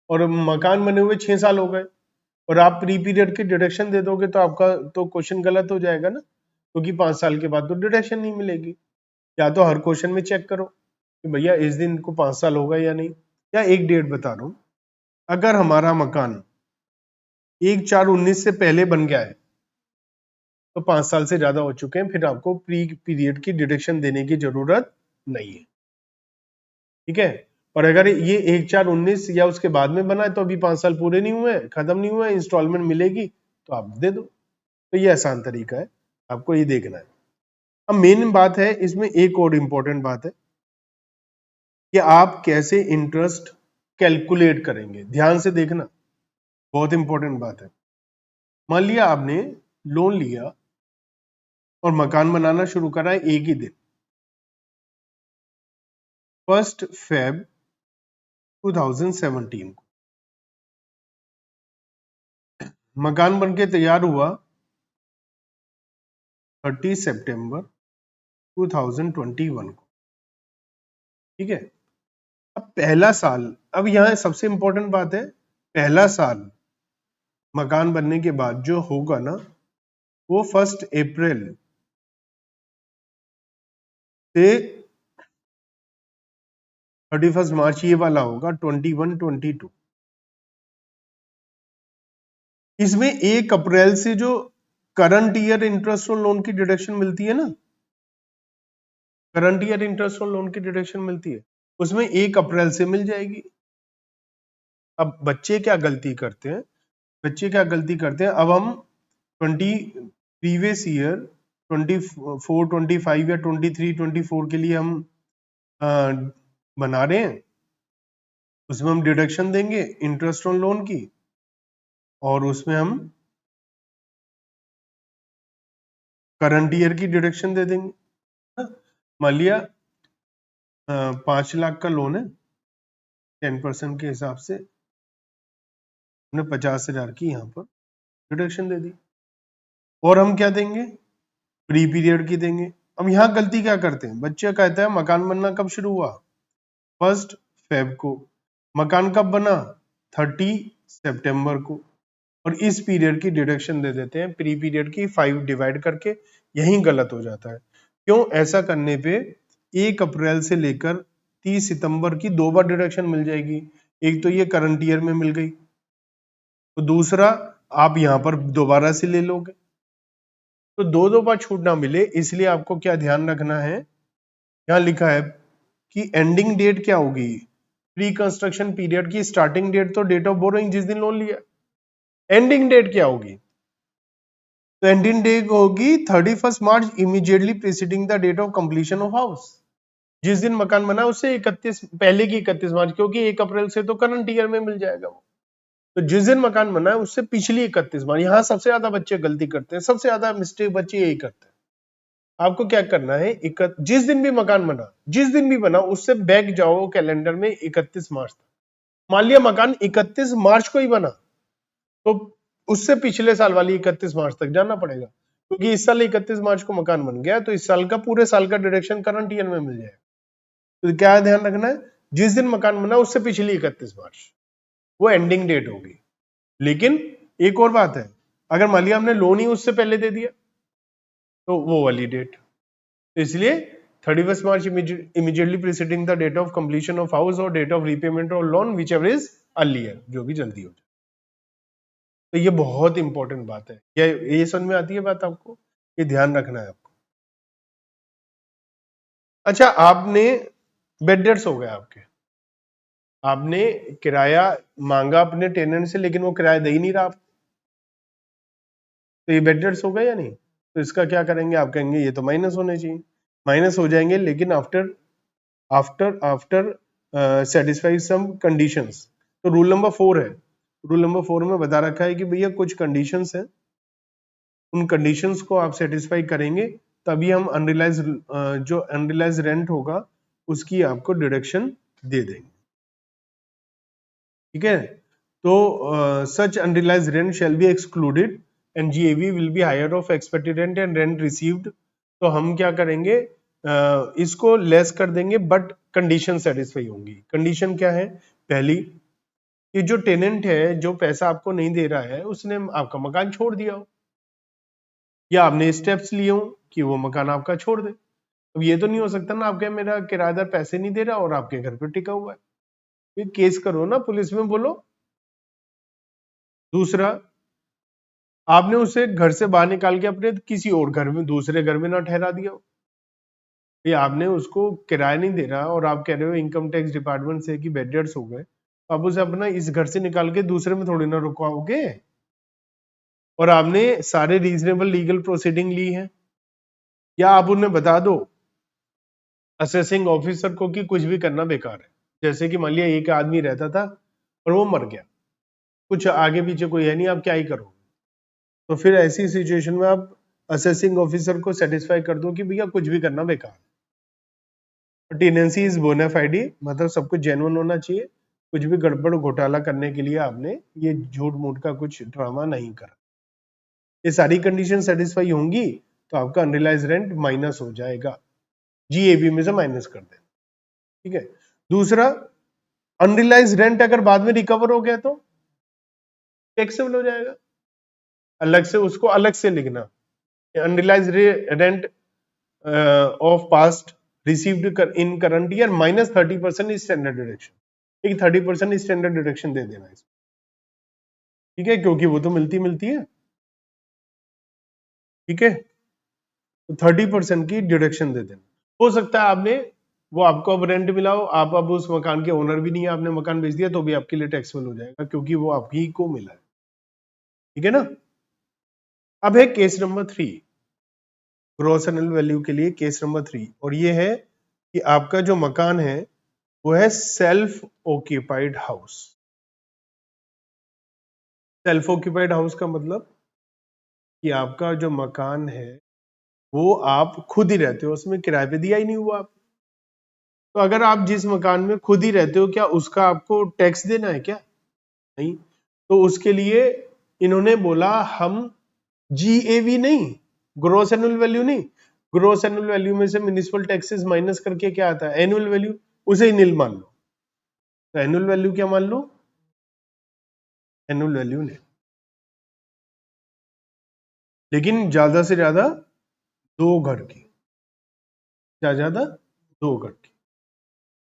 और मकान बने हुए 6 साल हो गए और आप प्री पीरियड की डिडक्शन दे दोगे, तो आपका तो क्वेश्चन गलत हो जाएगा ना, क्योंकि 5 साल के बाद तो डिडक्शन नहीं मिलेगी। या तो हर क्वेश्चन में चेक करो कि भैया इस दिन को 5 साल होगा या नहीं। या एक डेट बता रहा हूं, अगर हमारा मकान 1/4/19 से पहले बन गया है तो 5 साल से ज्यादा हो चुके हैं, फिर आपको प्री पीरियड की डिडक्शन देने की जरूरत नहीं है, ठीक है। और अगर ये 1/4/19 या उसके बाद में बना है तो अभी 5 साल पूरे नहीं हुए, खत्म नहीं हुए, इंस्टॉलमेंट मिलेगी तो आप दे दो। तो ये आसान तरीका है, आपको ये देखना है। अब मेन बात है इसमें, एक और इंपॉर्टेंट बात है कि आप कैसे इंटरेस्ट कैलकुलेट करेंगे, ध्यान से देखना, बहुत इंपॉर्टेंट बात है। मान लिया आपने लोन लिया और मकान बनाना शुरू करा है एक ही दिन, 1 Feb 2017 को मकान बनके तैयार हुआ 30 सितंबर 2021 को, ठीक है। अब पहला साल, अब यहां सबसे इंपॉर्टेंट बात है, पहला साल मकान बनने के बाद जो होगा ना, वो 1 अप्रैल से 31 मार्च ये वाला होगा 21-22। इसमें 1 अप्रैल से जो current year interest on loan की डिडक्शन मिलती है ना, current year interest on loan की डिडक्शन मिलती है, उसमें 1 अप्रैल से मिल जाएगी। अब बच्चे क्या गलती करते हैं, बच्चे क्या गलती करते हैं, अब हम 20 प्रीवियस ईयर 24, 25 या 23, 24 के लिए हम बना रहे हैं, उसमें हम डिडक्शन देंगे इंटरेस्ट ऑन लोन की, और उसमें हम करंट ईयर की डिडक्शन दे देंगे। मान लिया 5 लाख का लोन है, 10% के हिसाब से हमने 50,000 की यहाँ पर डिडक्शन दे दी, और हम क्या देंगे, प्री पीरियड की देंगे। अब यहाँ गलती क्या करते हैं, बच्चे कहते हैं मकान बनना कब शुरू हुआ, 1 फेब को, मकान कब बना, 30 सितंबर को, और इस पीरियड की डिडक्शन दे देते हैं प्री पीरियड की 5 डिवाइड करके। यही गलत हो जाता है। क्यों, ऐसा करने पे 1 अप्रैल से लेकर 30 सितंबर की 2 बार डिडक्शन मिल जाएगी। एक तो ये करंट ईयर में मिल गई, तो दूसरा आप यहां पर दोबारा से ले लोगे, तो दो बार छूट ना मिले, इसलिए आपको क्या ध्यान रखना है, यहां लिखा है कि एंडिंग डेट क्या होगी, प्री कंस्ट्रक्शन पीरियड की स्टार्टिंग डेट तो डेट ऑफ बोरोइंग जिस दिन लोन लिया, एंडिंग डेट क्या होगी, तो एंडिंग डेट होगी 31 March immediately preceding the date of completion of house. जिस दिन मकान बना उससे 31 पहले की 31 मार्च, क्योंकि 1 अप्रैल से तो करंट ईयर में मिल जाएगा वो, तो जिस दिन मकान बना है उससे पिछली 31 मार्च। यहाँ सबसे ज्यादा बच्चे गलती करते हैं, सबसे ज्यादा मिस्टेक बच्चे यही करते हैं। आपको क्या करना है, जिस दिन भी मकान बना, जिस दिन भी बना उससे बैक जाओ कैलेंडर में 31 मार्च तक। मान लिया मकान 31 मार्च को ही बना, तो उससे पिछले साल वाली 31 मार्च तक जाना पड़ेगा, क्योंकि इस साल 31 मार्च को मकान बन गया, तो इस साल का पूरे साल का डिडक्शन करंट ईयर में मिल जाएगा। तो क्या ध्यान रखना है, जिस दिन मकान बना उससे पिछली 31 मार्च वो एंडिंग डेट होगी। लेकिन एक और बात है, अगर मान लिया हमने लोन ही उससे पहले दे दिया तो वो वाली डेट, तो इसलिए 31 March immediately preceding the date of completion of house और date of repayment of loan whichever is earlier, जो भी जल्दी हो जाए। तो ये बहुत इंपॉर्टेंट बात है, ये समझ में आती है बात आपको, ये ध्यान रखना है आपको। अच्छा, आपने बेड डेट्स हो गए आपके, आपने किराया मांगा अपने टेनेंट से, लेकिन वो किराया दे ही नहीं रहा आप, तो ये बेड डेट्स हो गए या नहीं, तो इसका क्या करेंगे, आप कहेंगे ये तो माइनस होने चाहिए, माइनस हो जाएंगे, लेकिन after after after satisfy some conditions. तो रूल नंबर 4 है, रूल नंबर 4 में बता रखा है कि भैया कुछ कंडीशंस हैं, उन कंडीशंस को आप सेटिस्फाई करेंगे तभी हम अनरियलाइज जो अनरियलाइज रेंट होगा उसकी आपको डिडक्शन दे देंगे। ठीक है, तो such unrealised rent shall be excluded and GAV will be higher of expected rent and rent received. तो हम क्या करेंगे, इसको लेस कर देंगे, बट कंडीशन सेटिस्फाई होंगी। कंडीशन क्या है, पहली कि जो टेनेंट है जो पैसा आपको नहीं दे रहा है उसने आपका मकान छोड़ दिया हो, या आपने स्टेप्स लिए हो कि वो मकान आपका छोड़ दे। अब ये तो नहीं हो सकता ना, आपके मेरा किराएदार पैसे नहीं दे रहा और आपके घर पे टिका हुआ है, ये केस करो ना, पुलिस में बोलो। दूसरा, आपने उसे घर से बाहर निकाल के अपने किसी और घर में, दूसरे घर में ना ठहरा दिया हो, ये आपने उसको किराया नहीं दे रहा और आप कह रहे हो इनकम टैक्स डिपार्टमेंट से कि बेड डेट्स हो गए, आप उसे अपना इस घर से निकाल के दूसरे में थोड़ी ना रुकवाओगे, और आपने सारे रीजनेबल लीगल प्रोसीडिंग ली है। या आप उन्हें बता दो असेसिंग ऑफिसर को कि कुछ भी करना बेकार है, जैसे कि मान लिया एक आदमी रहता था और वो मर गया, कुछ आगे पीछे कोई है नहीं, आप क्या ही करोगे, तो फिर ऐसी सिचुएशन में आप असेसिंग ऑफिसर को सेटिस्फाई कर दो कि भैया कुछ भी करना बेकार है। टेनेंसी इज बोनाफाइडी, मतलब सब कुछ जेन्युइन होना चाहिए, कुछ भी गड़बड़ घोटाला करने के लिए आपने ये झूठ मूठ का कुछ ड्रामा नहीं करा। ये सारी कंडीशन सेटिस्फाई होंगी तो आपका अनरियलाइज रेंट माइनस हो जाएगा, जीएबी में से माइनस कर देना। ठीक है, दूसरा, अनरियलाइज रेंट अगर बाद में रिकवर हो गया तो टैक्सेबल हो जाएगा, अलग से उसको अलग से लिखना, unrealise rent of past received in current year minus 30% standard deduction, एक 30% स्टैंडर्ड डिडक्शन दे देना इसमें। ठीक है, क्योंकि वो तो मिलती मिलती है। ठीक है, तो 30% की डिडक्शन दे देना। हो सकता है आपने वो आपको अब रेंट मिला हो, आप अब उस मकान के ओनर भी नहीं है, आपने मकान बेच दिया, तो भी आपके लिए टैक्सेबल हो जाएगा क्योंकि वो आप ही को मिला है। ठीक है ना। अब है case number 3, gross annual value के लिए केस नंबर 3, और ये है कि आपका जो मकान है वो है self occupied house. Self occupied house का मतलब कि आपका जो मकान है वो आप खुद ही रहते हो, उसमें किराए पे दिया ही नहीं हुआ आप। तो अगर आप जिस मकान में खुद ही रहते हो, क्या उसका आपको टैक्स देना है क्या? नहीं। तो उसके लिए इन्होंने बोला हम जीएवी नहीं, ग्रोस एनुअल वैल्यू नहीं, ग्रोस एनुअल वैल्यू में से म्युनिसिपल टैक्सेस माइनस करके क्या आता है, एनुअल वैल्यू, उसे ही नील मान लो। तो एनुअल वैल्यू क्या मान लो, एनुअल वैल्यू नहीं, लेकिन ज्यादा से ज्यादा 2 घर की, ज्यादा 2 घर की।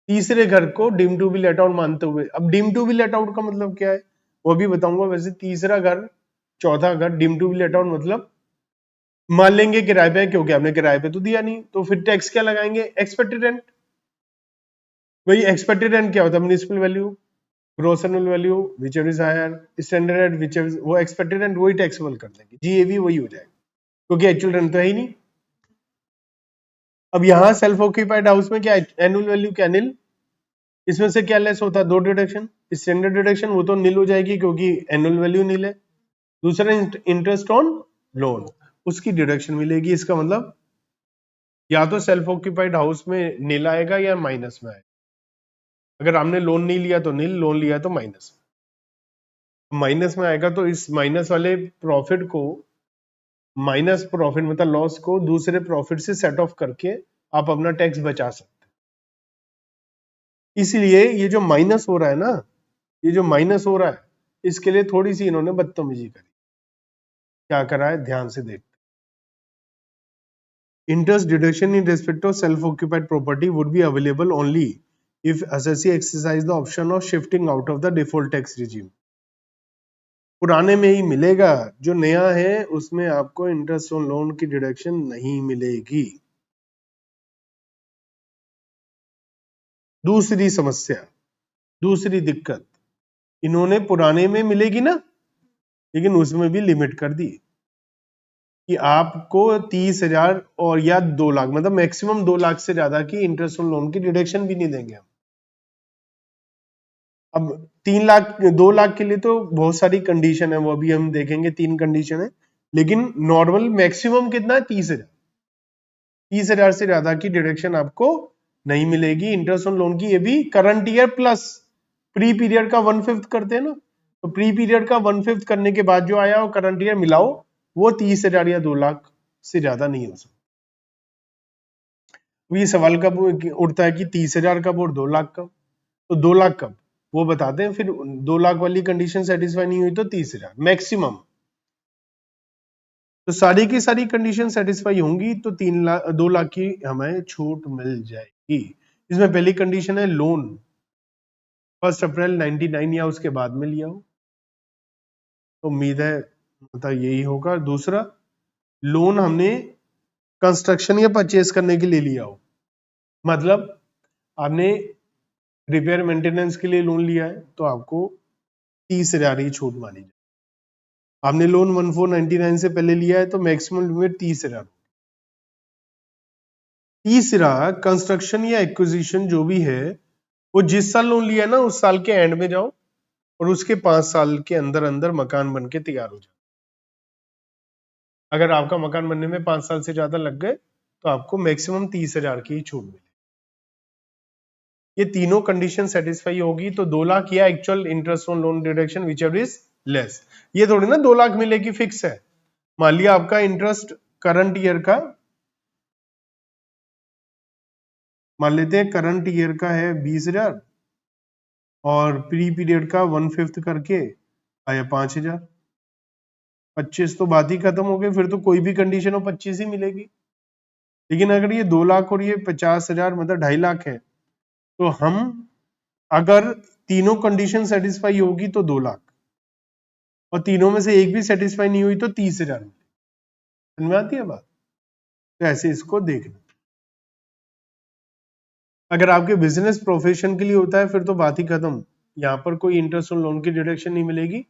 तीसरे घर को deem to be let out मानते हुए, अब deem to be let out का मतलब क्या है वो भी बताऊंगा। वैसे तीसरा घर, चौथा घर deem to be let out मतलब मान लेंगे किराए पे, क्योंकि आपने किराए पे तो दिया नहीं, तो फिर टैक्स क्या लगाएंगे, एक्सपेक्टेड रेंट। वही एक्सपेक्टेड रेंट क्या होता है, municipal value, gross annual value whichever is higher, standard rent whichever, वो एक्सपेक्टेड रेंट वही टैक्सेबल कर देंगे, जीएवी वही हो जाएगा, क्योंकि एक्चुअल रेंट तो है ही नहीं। अब यहाँ सेल्फ ऑक्यूपाइड हाउस में क्या, एनुअल वैल्यू क्या नील, इसमें से क्या लेस होता है, 2 डिडक्शन, स्टैंडर्ड डिडक्शन वो तो नील हो जाएगी क्योंकि एनुअल वैल्यू नील है। दूसरा इंटरेस्ट ऑन लोन, उसकी डिडक्शन मिलेगी। इसका मतलब या तो सेल्फ ऑक्यूपाइड हाउस में नील आएगा या माइनस में आएगा। अगर हमने लोन नहीं लिया तो नील, लोन लिया तो माइनस, माइनस में आएगा। तो इस माइनस वाले प्रॉफिट को, माइनस प्रॉफिट मतलब लॉस को दूसरे प्रॉफिट से सेट ऑफ करके आप अपना टैक्स बचा सकते हैं। इसलिए ये जो माइनस हो रहा है ना, ये जो माइनस हो रहा है, इसके लिए थोड़ी सी इन्होंने बदतमीजी करी। क्या करा है, ध्यान से देख। Interest deduction in respect of self-occupied property would be available only if assessee exercise the option of shifting out of the default tax regime. पुराने में ही मिलेगा, जो नया है उसमें आपको इंटरेस्ट ऑन लोन की डिडक्शन नहीं मिलेगी। दूसरी समस्या, दूसरी दिक्कत, इन्होंने पुराने में मिलेगी ना, लेकिन उसमें भी लिमिट कर दी कि आपको 30,000 और या 2 लाख, मतलब मैक्सिमम 2 लाख से ज्यादा की इंटरेस्ट ऑन लोन की डिडक्शन भी नहीं देंगे हम। अब 3 लाख 2 लाख के लिए तो बहुत सारी कंडीशन है, वो अभी हम देखेंगे, 3 कंडीशन है, लेकिन नॉर्मल मैक्सिमम कितना है, 30,000। 30,000 से ज्यादा की डिडक्शन आपको नहीं मिलेगी इंटरेस्ट ऑन लोन की, ये भी current year plus pre period का 1/5 करते हैं ना, तो प्री पीरियड का 1/5 करने के बाद जो आया वो करंट ईयर मिलाओ, वो 30,000 या 2 लाख से ज्यादा नहीं हो सकता। ये सवाल कब उठता है कि 30,000 कब और 2 लाख कब, तो 2 लाख कब वो बताते हैं, फिर 2 लाख वाली कंडीशन सेटिस्फाई नहीं हुई तो 30,000 मैक्सिमम। तो सारी की सारी कंडीशन सेटिस्फाई होंगी तो 2 लाख की हमें छूट मिल जाएगी। इसमें पहली कंडीशन है लोन 1 अप्रैल 99 या उसके बाद में लिया हो, तो उम्मीद है मतलब यही होगा। दूसरा, लोन हमने कंस्ट्रक्शन या परचेज करने के लिए लिया हो, मतलब आपने रिपेयर मेंटेनेंस के लिए लोन लिया है तो आपको 30,000 ही छूट मानी जाए। आपने लोन 1499 से पहले लिया है तो मैक्सिमम लिमिट 30,000। तीसरा, कंस्ट्रक्शन या एक्विजिशन जो भी है वो जिस साल लोन लिया है ना उस साल के एंड में जाओ और उसके 5 साल के अंदर अंदर मकान बन के तैयार हो जाए। अगर आपका मकान बनने में 5 साल से ज्यादा लग गए तो आपको मैक्सिमम 30,000 की ही छूट मिले। ये तीनों कंडीशन सेटिस्फाई होगी तो 2 लाख या actual interest on loan deduction which ever is less. ये थोड़ी ना 2 लाख मिलेगी फिक्स है। मान लिया आपका इंटरेस्ट करंट ईयर का, मान लेते हैं करंट ईयर का है 20,000 और प्री पीरियड का 1/5 करके आया 5,000, 25 तो बात ही खत्म हो गई, फिर तो कोई भी कंडीशन हो 25 ही मिलेगी। लेकिन अगर ये 2 लाख और ये 50,000 मतलब 2.5 लाख है, तो हम अगर तीनों कंडीशन सेटिस्फाई होगी तो 2 लाख, और तीनों में से एक भी सेटिस्फाई नहीं हुई तो 30,000 समझ में आती है बात। तो ऐसे इसको देखना। अगर आपके बिजनेस प्रोफेशन के लिए होता है फिर तो बात ही खत्म, यहाँ पर कोई इंटरेस्ट ऑन लोन की डिडक्शन नहीं मिलेगी।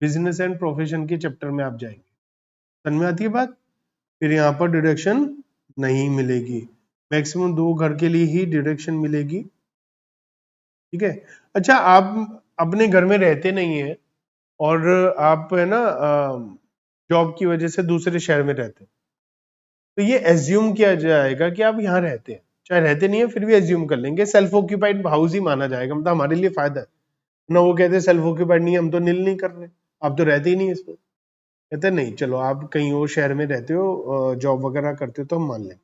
बिजनेस एंड प्रोफेशन के चैप्टर में आप जाएंगे, समझ में आती है बात, फिर यहाँ पर डिडक्शन नहीं मिलेगी। मैक्सिमम 2 घर के लिए ही डिडक्शन मिलेगी, ठीक है। अच्छा, आप अपने घर में रहते नहीं है और आप है ना जॉब की वजह से दूसरे शहर में रहते हैं, तो ये एज्यूम किया जाएगा कि आप यहाँ रहते हैं, चाहे रहते नहीं है फिर भी एज्यूम कर लेंगे, सेल्फ ऑक्यूपाइड हाउस ही माना जाएगा, मतलब हमारे लिए फायदा है ना। वो कहते हैं सेल्फ ऑक्यूपाइड नहीं, हम तो नील नहीं कर रहे, आप तो रहते ही नहीं इसमें। कहते हैं नहीं, चलो आप कहीं और शहर में रहते हो, जॉब वगैरह करते हो तो हम मान लेंगे।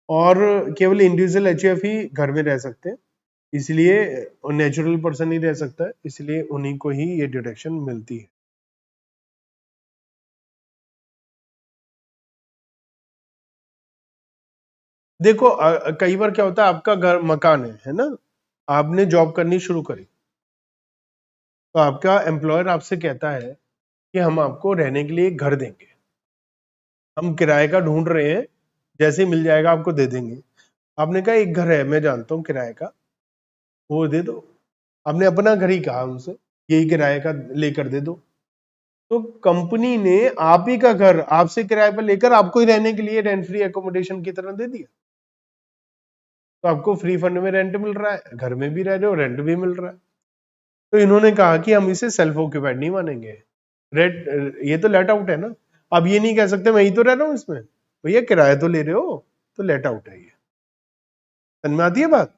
और केवल इंडिविजुअल एचयूएफ ही घर में रह सकते हैं, इसलिए नेचुरल पर्सन ही रह सकता है, इसलिए उन्हीं को ही ये डिडक्शन मिलती है। देखो कई बार क्या होता है, आपका घर मकान है ना, आपने जॉब करनी शुरू करी, तो आपका एम्प्लॉयर आपसे कहता है कि हम आपको रहने के लिए एक घर देंगे, हम किराए का ढूंढ रहे हैं, जैसे ही मिल जाएगा आपको दे देंगे। आपने कहा एक घर है मैं जानता हूँ किराए का, वो दे दो। आपने अपना घर ही कहा उनसे, यही किराए का लेकर दे दो। तो कंपनी ने आप ही का घर आपसे किराए पर लेकर आपको ही रहने के लिए रेंट फ्री एकोमोडेशन की तरह दे दिया, तो आपको फ्री फंड में रेंट मिल रहा है, घर में भी रह रहे हो, रेंट भी मिल रहा है। तो इन्होंने कहा कि हम इसे सेल्फ ऑक्यूपाइड नहीं मानेंगे, रेंट ये तो लेट आउट है ना। अब ये नहीं कह सकते मैं ही तो रह रहा हूं इसमें, भैया किराया तो ले रहे हो, तो लेट आउट है ये। समझ में आती है बात?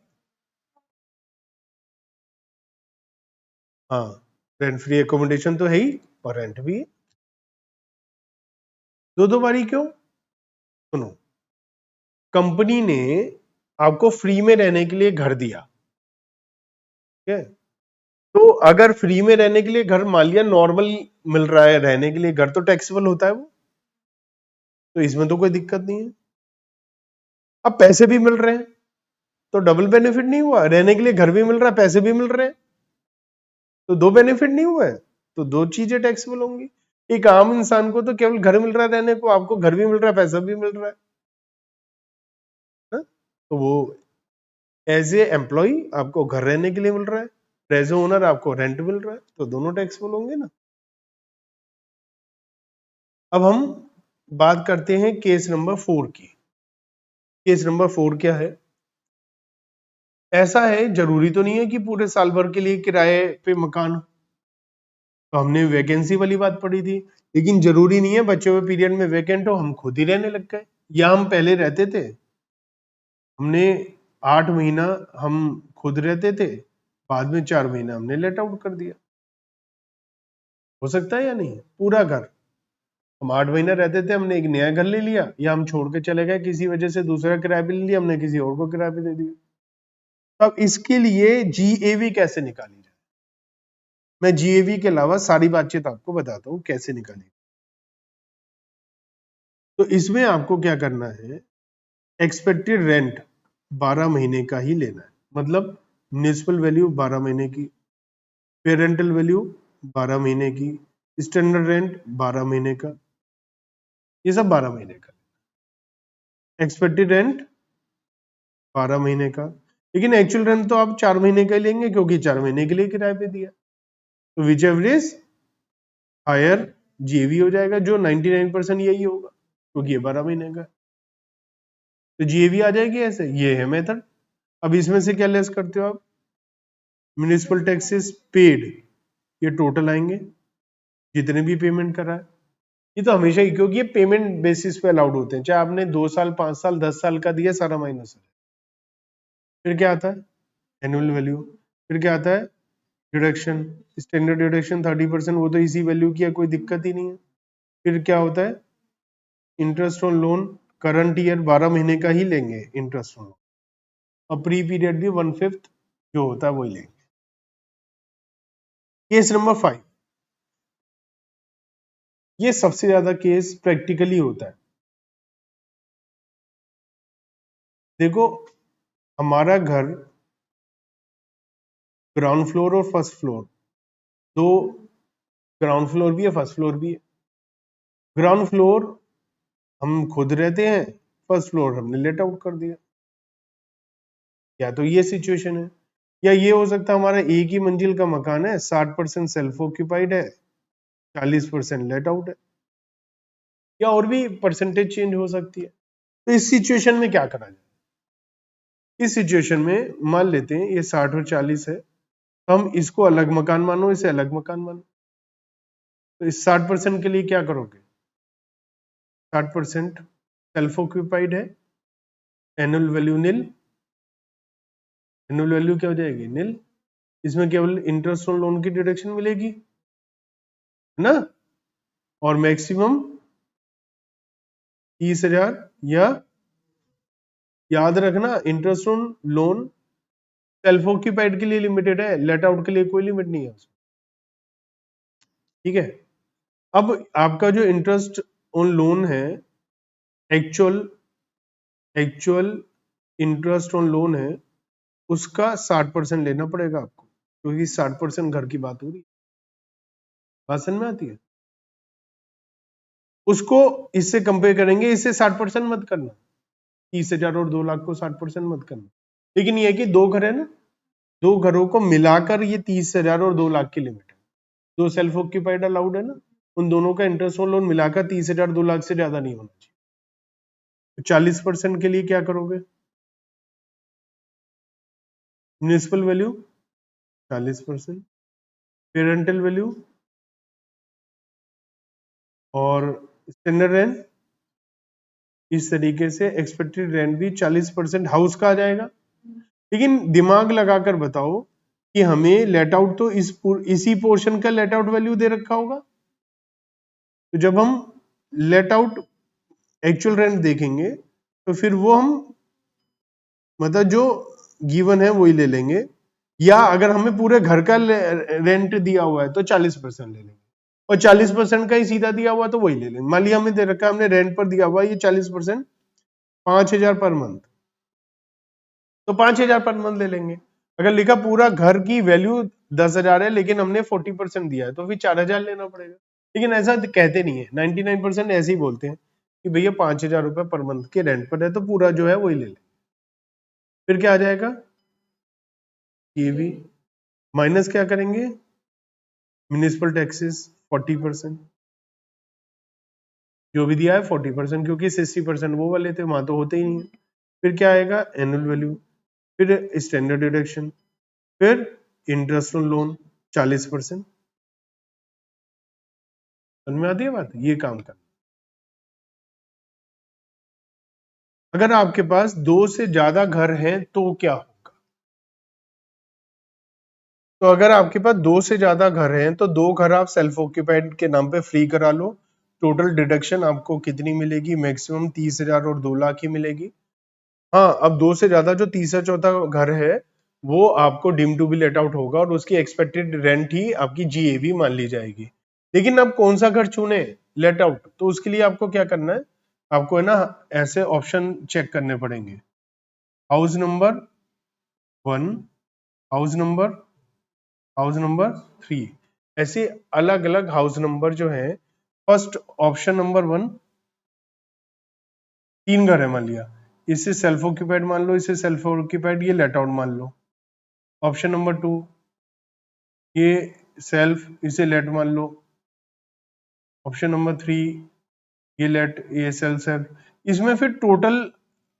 हाँ, रेंट फ्री एकोमोडेशन तो है ही और रेंट भी है। दो दो बारी क्यों? सुनो, कंपनी ने आपको फ्री में रहने के लिए घर दिया, ठीक है, तो अगर फ्री में रहने के लिए घर मान लिया नॉर्मल मिल रहा है रहने के लिए घर, तो टैक्सेबल होता है वो, तो इसमें तो कोई दिक्कत नहीं है। अब पैसे भी मिल रहे हैं तो डबल बेनिफिट नहीं हुआ, रहने के लिए घर भी मिल रहा है पैसे भी मिल रहे हैं, तो दो बेनिफिट नहीं हुआ है, तो दो चीजें टैक्सेबल होंगी। एक आम इंसान को तो केवल घर मिल रहा है रहने को, आपको घर भी मिल रहा है पैसा भी मिल रहा है ना? तो वो एज ए एम्प्लॉय आपको घर रहने के लिए मिल रहा है, एज ए ओनर आपको रेंट मिल रहा है, तो दोनों टैक्सेबल होंगे ना। अब हम बात करते हैं केस नंबर 4 की। केस नंबर 4 क्या है? ऐसा है, जरूरी तो नहीं है कि पूरे साल भर के लिए किराए पे मकान हो, तो हमने वैकेंसी वाली बात पढ़ी थी, लेकिन जरूरी नहीं है बचे हुए पीरियड में वैकेंट हो हम खुद ही रहने लग गए, या हम पहले रहते थे, हमने 8 महीना हम खुद रहते थे, बाद में 4 महीना हमने लेट आउट कर दिया, हो सकता है या नहीं? पूरा घर हम 8 महीना रहते थे, हमने एक नया घर ले लिया, या हम छोड़ के चले गए किसी वजह से, दूसरा किराया पे ले लिया हमने, किसी और को किराया पे दे दिया। अब इसके लिए जीएवी कैसे निकाली जाए, मैं जीएवी के अलावा सारी बातचीत आपको बताता हूँ कैसे निकाली। तो इसमें आपको क्या करना है, एक्सपेक्टेड रेंट 12 महीने का ही लेना है, मतलब म्युनिसिपल वैल्यू 12 महीने की, पेरेंटल वैल्यू 12 महीने की, स्टैंडर्ड रेंट 12 महीने का, ये सब 12 महीने का, एक्सपेक्टेड रेंट 12 महीने का। लेकिन एक्चुअल रेंट तो आप 4 महीने का ही लेंगे, क्योंकि 4 महीने के लिए किराए पे दिया, तो whichever is higher GAV हो जाएगा, जो 99% यही होगा, क्योंकि ये 12 महीने का। तो जीएवी आ जाएगी ऐसे, ये है मेथड। अब इसमें से क्या लेस करते हो आप? म्युनिसिपल टैक्सेस पेड, ये टोटल आएंगे जितने भी पेमेंट करा है, ये तो हमेशा ही, क्योंकि ये पेमेंट बेसिस पे अलाउड होते हैं, चाहे आपने 2 साल 5 साल 10 साल का दिया, सारा माइनस है। फिर क्या आता है? Annual value. फिर क्या आता है? डिडक्शन, स्टैंडर्ड डिडक्शन 30%, वो तो इसी वैल्यू की है, कोई दिक्कत ही नहीं है। फिर क्या होता है? Interest on loan, current year 12 महीने का ही लेंगे इंटरेस्ट ऑन लोन, और प्री पीरियड भी 1/5 जो होता है वही लेंगे। केस नंबर 5, ये सबसे ज्यादा केस प्रैक्टिकली होता है। देखो, हमारा घर ग्राउंड फ्लोर और फर्स्ट फ्लोर, दो ग्राउंड फ्लोर भी है फर्स्ट फ्लोर भी है। ग्राउंड फ्लोर हम खुद रहते हैं, फर्स्ट फ्लोर हमने लेट आउट कर दिया, या तो ये सिचुएशन है, या ये हो सकता है हमारा एक ही मंजिल का मकान है, 60% सेल्फ ऑक्यूपाइड है, 40% लेट आउट है, या और भी परसेंटेज चेंज हो सकती है। तो इस सिचुएशन में क्या करा जाए? इस सिचुएशन में मान लेते हैं ये 60 और 40 है, हम इसको अलग मकान मानो, इसे अलग मकान मानो। तो इस 60% के लिए क्या करोगे? 60% सेल्फ ऑक्यूपाइड है, एनुअल वैल्यू निल, एनुअल वैल्यू क्या हो जाएगी? निल। इसमें केवल इंटरेस्ट ऑन लोन की डिडक्शन मिलेगी, है ना? और मैक्सिमम 30,000, या याद रखना interest on loan self occupied के लिए लिमिटेड है, लेट आउट के लिए कोई लिमिट नहीं है उसमें, ठीक है? अब आपका जो इंटरेस्ट ऑन लोन है, एक्चुअल इंटरेस्ट ऑन लोन है, उसका 60% लेना पड़ेगा आपको, क्योंकि 60% घर की बात हो रही है। बात समझ में आती है? उसको इससे कंपेयर करेंगे, इससे 60% मत करना, 30,000 और 2 लाख को 60% मत करना। लेकिन ये है कि दो घर है ना, दो घरों को मिलाकर ये 30,000 और 2 लाख की लिमिट है। जो सेल्फ ऑक्यूपाइड अलाउड है ना, उन दोनों का इंटरेस्ट ऑन लोन मिलाकर 30,000 2 लाख से ज्यादा नहीं होना चाहिए। तो 40% के लिए क्या करोगे? म्युनिसिपल वैल्यू 40%, पेरेंटल वैल्यू और स्टैंडर्ड रेंट, इस तरीके से एक्सपेक्टेड रेंट भी 40% हाउस का आ जाएगा। लेकिन दिमाग लगाकर बताओ कि हमें लेट आउट तो इसी पोर्शन का लेट आउट वैल्यू दे रखा होगा। तो जब हम लेट आउट एक्चुअल रेंट देखेंगे तो फिर वो हम मतलब जो गिवन है वही ले लेंगे, या अगर हमें पूरे घर का रेंट दिया हुआ है तो 40% ले लेंगे, और 40% का ही सीधा दिया हुआ तो वही ले लेंगे। मान लिया हमें दे रखा है, हमने रेंट पर दिया हुआ ये 40%, 5,000 पर मंथ, तो 5,000 पर मंथ ले लेंगे। अगर लिखा पूरा घर की वैल्यू 10,000 है लेकिन हमने 40% दिया है तो फिर 4,000 लेना पड़ेगा। लेकिन ऐसा कहते नहीं है, 99% ऐसे ही बोलते हैं कि भैया 5,000 रुपए पर मंथ के रेंट पर है तो पूरा जो है वही ले लें। फिर क्या आ जाएगा? ये भी माइनस क्या करेंगे? म्युनिसिपल टैक्सेस 40%, जो भी दिया है 40%, क्योंकि 60% वो वाले थे, वहां तो होते ही नहीं है। फिर क्या आएगा? एनुअल वैल्यू, फिर स्टैंडर्ड डिडक्शन, फिर इंटरेस्ट ऑन लोन 40%। समझ में आती है बात? ये काम करना। अगर आपके पास दो से ज्यादा घर हैं तो क्या होगा? तो अगर आपके पास दो से ज्यादा घर हैं तो दो घर आप सेल्फ ऑक्यूपाइड के नाम पे फ्री करा लो। टोटल डिडक्शन आपको कितनी मिलेगी? मैक्सिमम 30,000 और 2 लाख ही मिलेगी। हाँ, अब दो से ज्यादा जो तीसरा चौथा घर है वो आपको deem to be let out होगा और उसकी एक्सपेक्टेड रेंट ही आपकी जीएबी मान ली जाएगी। लेकिन अब कौन सा घर चुने लेट आउट, तो उसके लिए आपको क्या करना है? आपको है ना ऐसे ऑप्शन चेक करने पड़ेंगे, house number 1, house number, house number 3, ऐसे अलग अलग हाउस नंबर जो है। फर्स्ट ऑप्शन नंबर 1, 3 घर है मान लिया, इसे सेल्फ ऑक्यूपाइड मान लो, इसे सेल्फ ऑक्यूपाइड, ये लेट आउट मान लो। ऑप्शन नंबर 2, ये सेल्फ, इसे लेट मान लो। ऑप्शन नंबर 3, ये लेट, ये सेल्फ। इसमें फिर टोटल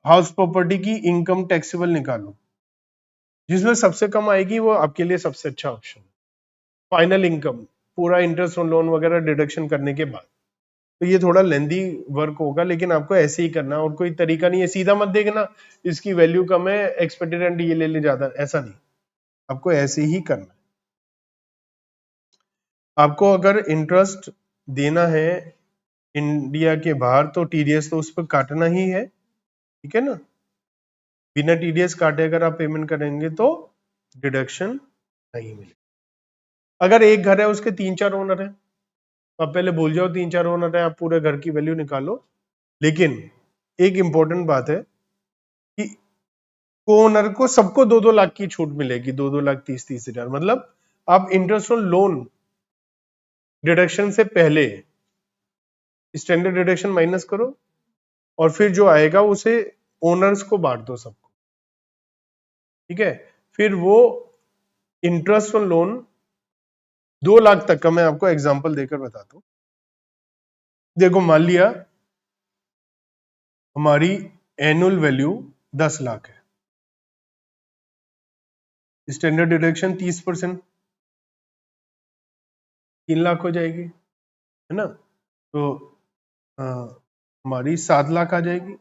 हाउस प्रॉपर्टी की इनकम टैक्सेबल निकालो, जिसमें सबसे कम आएगी वो आपके लिए सबसे अच्छा ऑप्शन। फाइनल इनकम, पूरा इंटरेस्ट और लोन वगैरह डिडक्शन करने के बाद। तो ये थोड़ा लेंदी वर्क होगा, लेकिन आपको ऐसे ही करना, और कोई तरीका नहीं है। सीधा मत देखना इसकी वैल्यू कम है एक्सपेक्टेड एंड ये ले ले ज्यादा, ऐसा नहीं, आपको ऐसे ही करना है। आपको अगर इंटरेस्ट देना है इंडिया के बाहर तो टीडीएस तो उस पर काटना ही है, ठीक है ना? बिना टीडीएस काटे अगर आप पेमेंट करेंगे तो डिडक्शन नहीं मिलेगी। अगर एक घर है उसके 3-4 ओनर है तो आप पहले भूल जाओ 3-4 ओनर है, आप पूरे घर की वैल्यू निकालो। लेकिन एक इंपॉर्टेंट बात है कि ओनर को सबको 2-2 लाख की छूट मिलेगी, 2-2 लाख 30-30 हजार। मतलब आप इंटरेस्ट ऑन लोन डिडक्शन से पहले स्टैंडर्ड डिडक्शन माइनस करो और फिर जो आएगा उसे ओनर्स को बांट दो सबको, ठीक है? फिर वो इंटरेस्ट ऑन लोन 2 लाख तक का मैं आपको एग्जांपल देकर बताता हूं। देखो मान लिया हमारी एनुअल वैल्यू 10 लाख है, स्टैंडर्ड डिडक्शन 30%, 3 लाख हो जाएगी, है ना। तो हमारी 7 लाख आ जाएगी।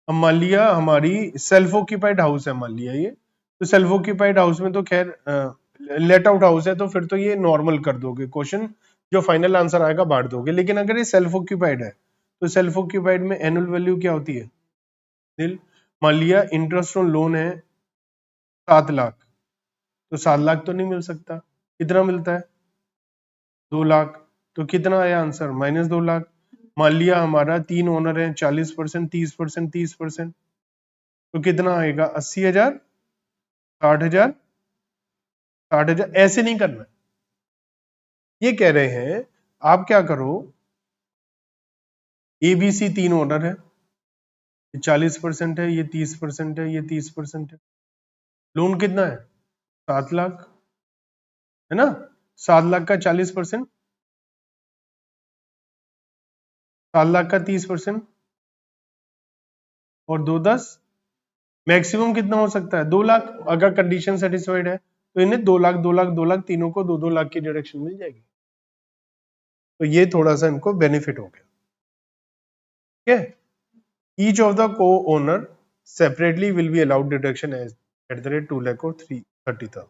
अब मान लिया हमारी सेल्फ ऑक्यूपाइड हाउस है, मान लिया ये, तो सेल्फ ऑक्यूपाइड हाउस में तो खैर लेट आउट हाउस है, तो फिर तो ये नॉर्मल कर दोगे, क्वेश्चन जो फाइनल आंसर आएगा बांट दोगे। लेकिन अगर ये सेल्फ ऑक्यूपाइड है तो सेल्फ ऑक्यूपाइड में एनुअल वैल्यू क्या होती है? निल। मान लिया इंटरेस्ट ऑन लोन है 7 लाख, तो 7 लाख तो नहीं मिल सकता, कितना मिलता है? 2 लाख। तो कितना आया आंसर? -2 लाख। मान लिया हमारा 3 ओनर है, 40%, 30%, 30%, तो कितना आएगा? 80,000, 60,000, 60,000। ऐसे नहीं करना, ये कह रहे हैं आप क्या करो, ABC 3 ओनर है, ये 40% है, ये 30% है, ये 30% है, लोन कितना है? 7 लाख, है ना। 7 लाख का 40%, 7 लाख का 30%, और 2 10, मैक्सिमम कितना हो सकता है? 2 लाख। अगर कंडीशन सेटिस्फाइड है तो इन्हें 2 लाख 2 लाख 2 लाख तीनों को 2 2 लाख की डिडक्शन मिल जाएगी। तो ये थोड़ा सा इनको बेनिफिट हो गया। ठीक है। Each of the co owner separately will be allowed deduction as @2 lakh और 30,000।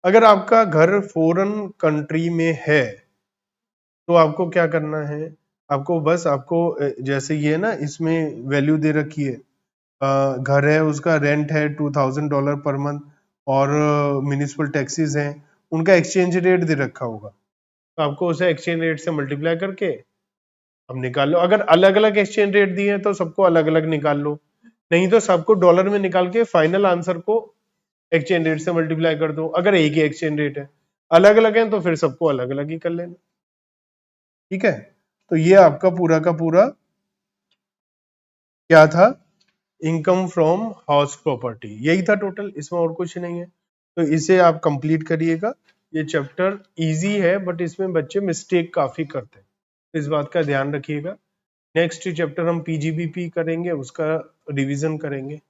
अगर आपका घर फॉरेन कंट्री में है तो आपको क्या करना है? आपको बस आपको जैसे ये ना इसमें वैल्यू दे रखी है, घर है उसका रेंट है $2,000 पर मंथ, और म्यूनिसिपल टैक्सेस हैं, उनका एक्सचेंज रेट दे रखा होगा, तो आपको उसे एक्सचेंज रेट से मल्टीप्लाई करके अब निकाल लो। अगर अलग अलग एक्सचेंज रेट दिए हैं तो सबको अलग अलग निकाल लो, नहीं तो सबको डॉलर में निकाल के फाइनल आंसर को एक्सचेंज रेट से मल्टीप्लाई कर दो। अगर एक ही एक्सचेंज रेट है, अलग अलग है तो फिर सबको अलग अलग ही कर लेना। ठीक है। तो ये आपका पूरा का पूरा क्या था? इनकम फ्रॉम हाउस प्रॉपर्टी, यही था टोटल, इसमें और कुछ नहीं है। तो इसे आप कंप्लीट करिएगा। ये चैप्टर इजी है बट इसमें बच्चे मिस्टेक काफी करते हैं, इस बात का ध्यान रखिएगा। नेक्स्ट चैप्टर हम पीजीबीपी करेंगे, उसका रिवीजन करेंगे।